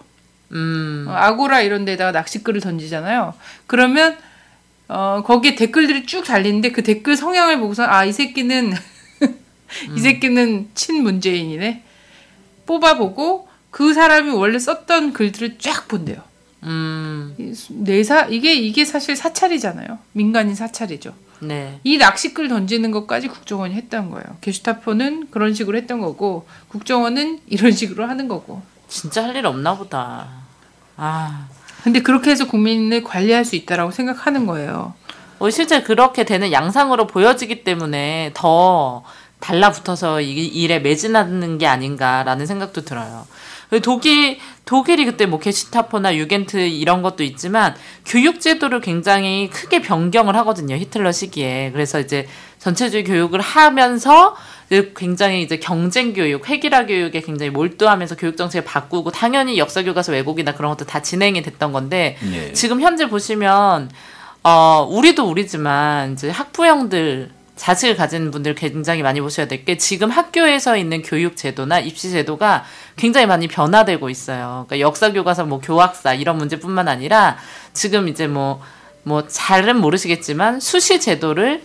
아고라 이런 데다가 낚싯글을 던지잖아요. 그러면 거기에 댓글들이 쭉 달리는데 그 댓글 성향을 보고서 이 새끼는 이 새끼는 친문재인이네. 뽑아보고 그 사람이 원래 썼던 글들을 쫙 본대요. 이게 사실 사찰이잖아요. 민간인 사찰이죠. 네. 이 낚싯글 던지는 것까지 국정원이 했던 거예요. 게슈타포는 그런 식으로 했던 거고 국정원은 이런 식으로 하는 거고. 진짜 할 일 없나 보다. 근데 그렇게 해서 국민을 관리할 수 있다라고 생각하는 거예요. 실제 그렇게 되는 양상으로 보여지기 때문에 더 달라붙어서 이 일에 매진하는 게 아닌가라는 생각도 들어요. 독일이 그때 뭐 게슈타포나 유겐트 이런 것도 있지만 교육 제도를 굉장히 크게 변경을 하거든요. 히틀러 시기에. 그래서 이제 전체주의 교육을 하면서 굉장히 이제 경쟁 교육, 획일화 교육에 굉장히 몰두하면서 교육 정책을 바꾸고 당연히 역사 교과서 왜곡이나 그런 것도 다 진행이 됐던 건데 예. 지금 현재 보시면 우리도 우리지만 이제 학부형들 자식을 가진 분들 굉장히 많이 보셔야 될 게 지금 학교에서 있는 교육 제도나 입시 제도가 굉장히 많이 변화되고 있어요. 그러니까 역사 교과서 뭐 교학사 이런 문제뿐만 아니라 지금 이제 뭐 잘은 모르시겠지만 수시 제도를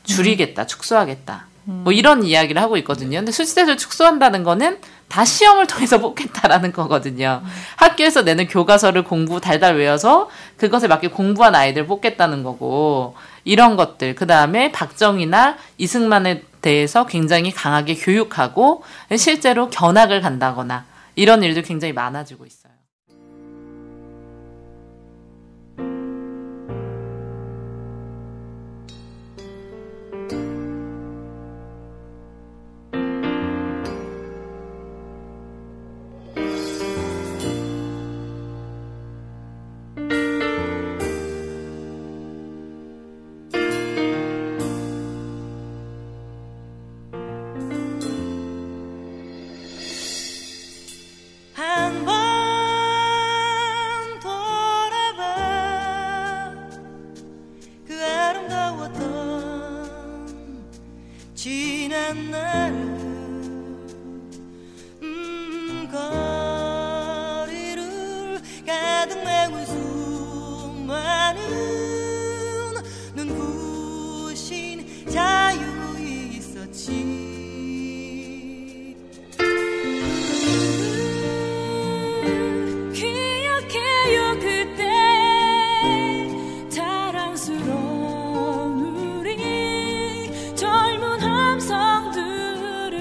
줄이겠다, 축소하겠다. 뭐 이런 이야기를 하고 있거든요. 근데 수시 제도를 축소한다는 거는 다 시험을 통해서 뽑겠다라는 거거든요. 학교에서 내는 교과서를 달달 외워서 그것에 맞게 공부한 아이들 뽑겠다는 거고 이런 것들. 그다음에 박정희나 이승만에 대해서 굉장히 강하게 교육하고 실제로 견학을 간다거나 이런 일도 굉장히 많아지고 있어요. 지난 날을 거리를 가득 메운 수많은 눈부신 자유 있었지. 기억해요 그때 자랑스러운 우리 젊은 함성들을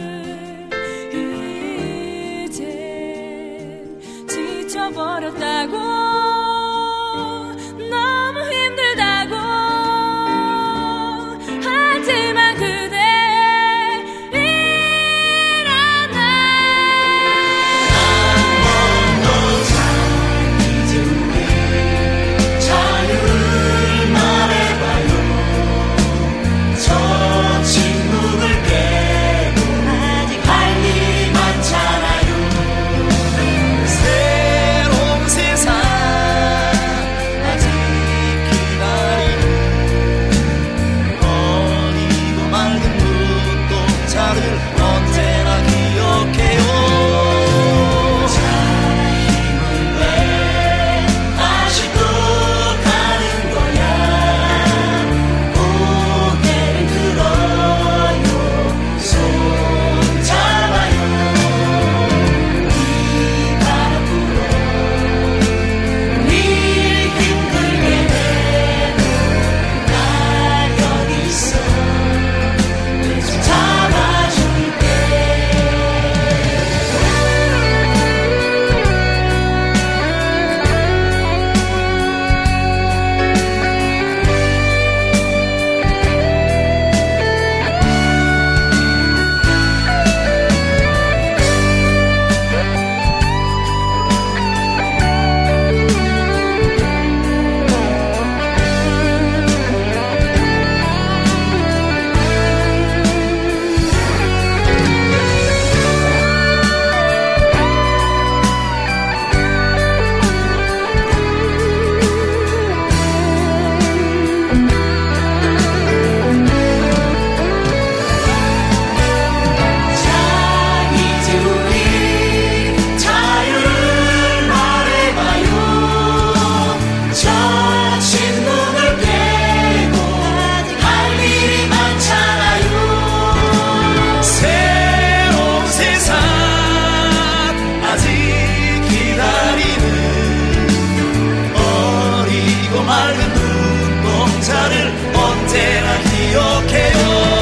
성자를 언제나 기억해요.